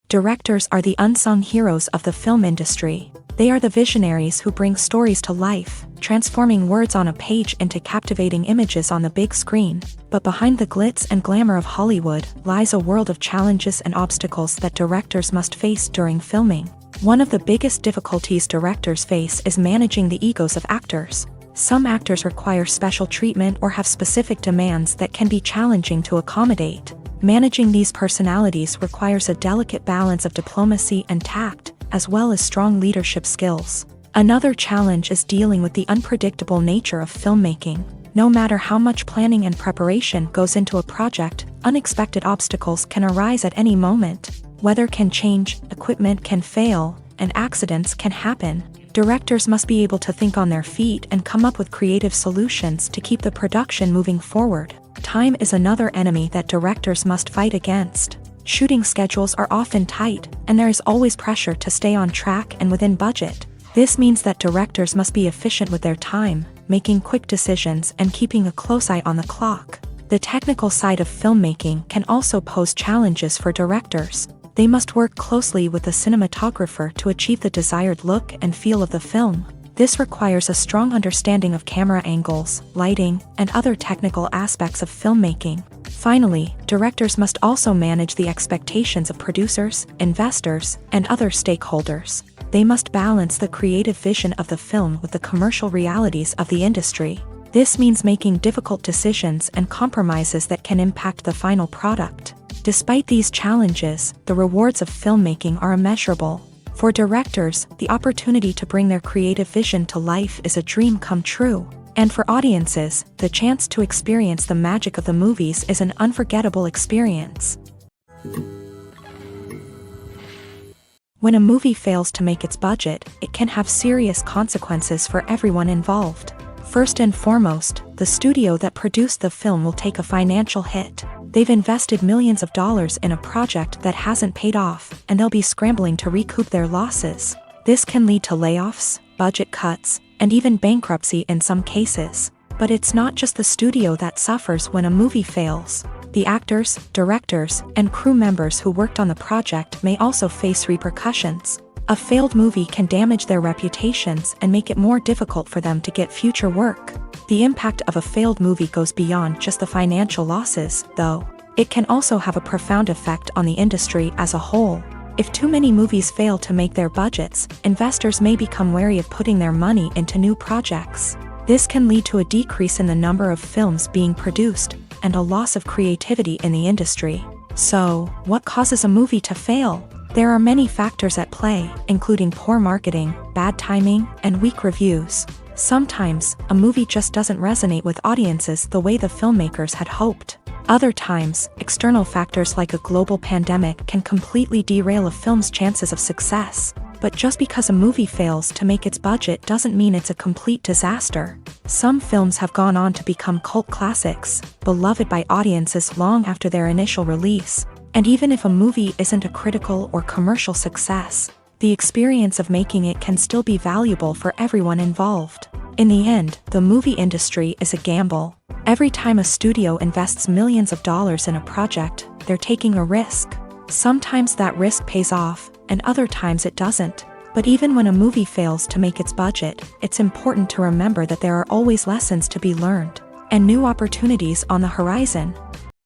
S1: Directors are the unsung heroes of the film industry. They are the visionaries who bring stories to life, transforming words on a page into captivating images on the big screen. But behind the glitz and glamour of Hollywood lies a world of challenges and obstacles that directors must face during filming. One of the biggest difficulties directors face is managing the egos of actors. Some actors require special treatment or have specific demands that can be challenging to accommodate. Managing these personalities requires a delicate balance of diplomacy and tact, as well as strong leadership skills. Another challenge is dealing with the unpredictable nature of filmmaking. No matter how much planning and preparation goes into a project, unexpected obstacles can arise at any moment. Weather can change, equipment can fail, and accidents can happen. Directors must be able to think on their feet and come up with creative solutions to keep the production moving forward. Time is another enemy that directors must fight against. Shooting schedules are often tight, and there is always pressure to stay on track and within budget. This means that directors must be efficient with their time, making quick decisions and keeping a close eye on the clock. The technical side of filmmaking can also pose challenges for directors. They must work closely with the cinematographer to achieve the desired look and feel of the film. This requires a strong understanding of camera angles, lighting, and other technical aspects of filmmaking. Finally, directors must also manage the expectations of producers, investors, and other stakeholders. They must balance the creative vision of the film with the commercial realities of the industry. This means making difficult decisions and compromises that can impact the final product. Despite these challenges, the rewards of filmmaking are immeasurable. For directors, the opportunity to bring their creative vision to life is a dream come true. And for audiences, the chance to experience the magic of the movies is an unforgettable experience. When a movie fails to make its budget, it can have serious consequences for everyone involved. First and foremost, the studio that produced the film will take a financial hit. They've invested millions of dollars in a project that hasn't paid off, and they'll be scrambling to recoup their losses. This can lead to layoffs, budget cuts, and even bankruptcy in some cases. But it's not just the studio that suffers when a movie fails. The actors, directors, and crew members who worked on the project may also face repercussions. A failed movie can damage their reputations and make it more difficult for them to get future work. The impact of a failed movie goes beyond just the financial losses, though. It can also have a profound effect on the industry as a whole. If too many movies fail to make their budgets, investors may become wary of putting their money into new projects. This can lead to a decrease in the number of films being produced, and a loss of creativity in the industry. So, what causes a movie to fail? There are many factors at play, including poor marketing, bad timing, and weak reviews. Sometimes, a movie just doesn't resonate with audiences the way the filmmakers had hoped. Other times, external factors like a global pandemic can completely derail a film's chances of success. But just because a movie fails to make its budget doesn't mean it's a complete disaster. Some films have gone on to become cult classics, beloved by audiences long after their initial release. And even if a movie isn't a critical or commercial success, the experience of making it can still be valuable for everyone involved. In the end, the movie industry is a gamble. Every time a studio invests millions of dollars in a project, they're taking a risk. Sometimes that risk pays off, and other times it doesn't. But even when a movie fails to make its budget, it's important to remember that there are always lessons to be learned and new opportunities on the horizon.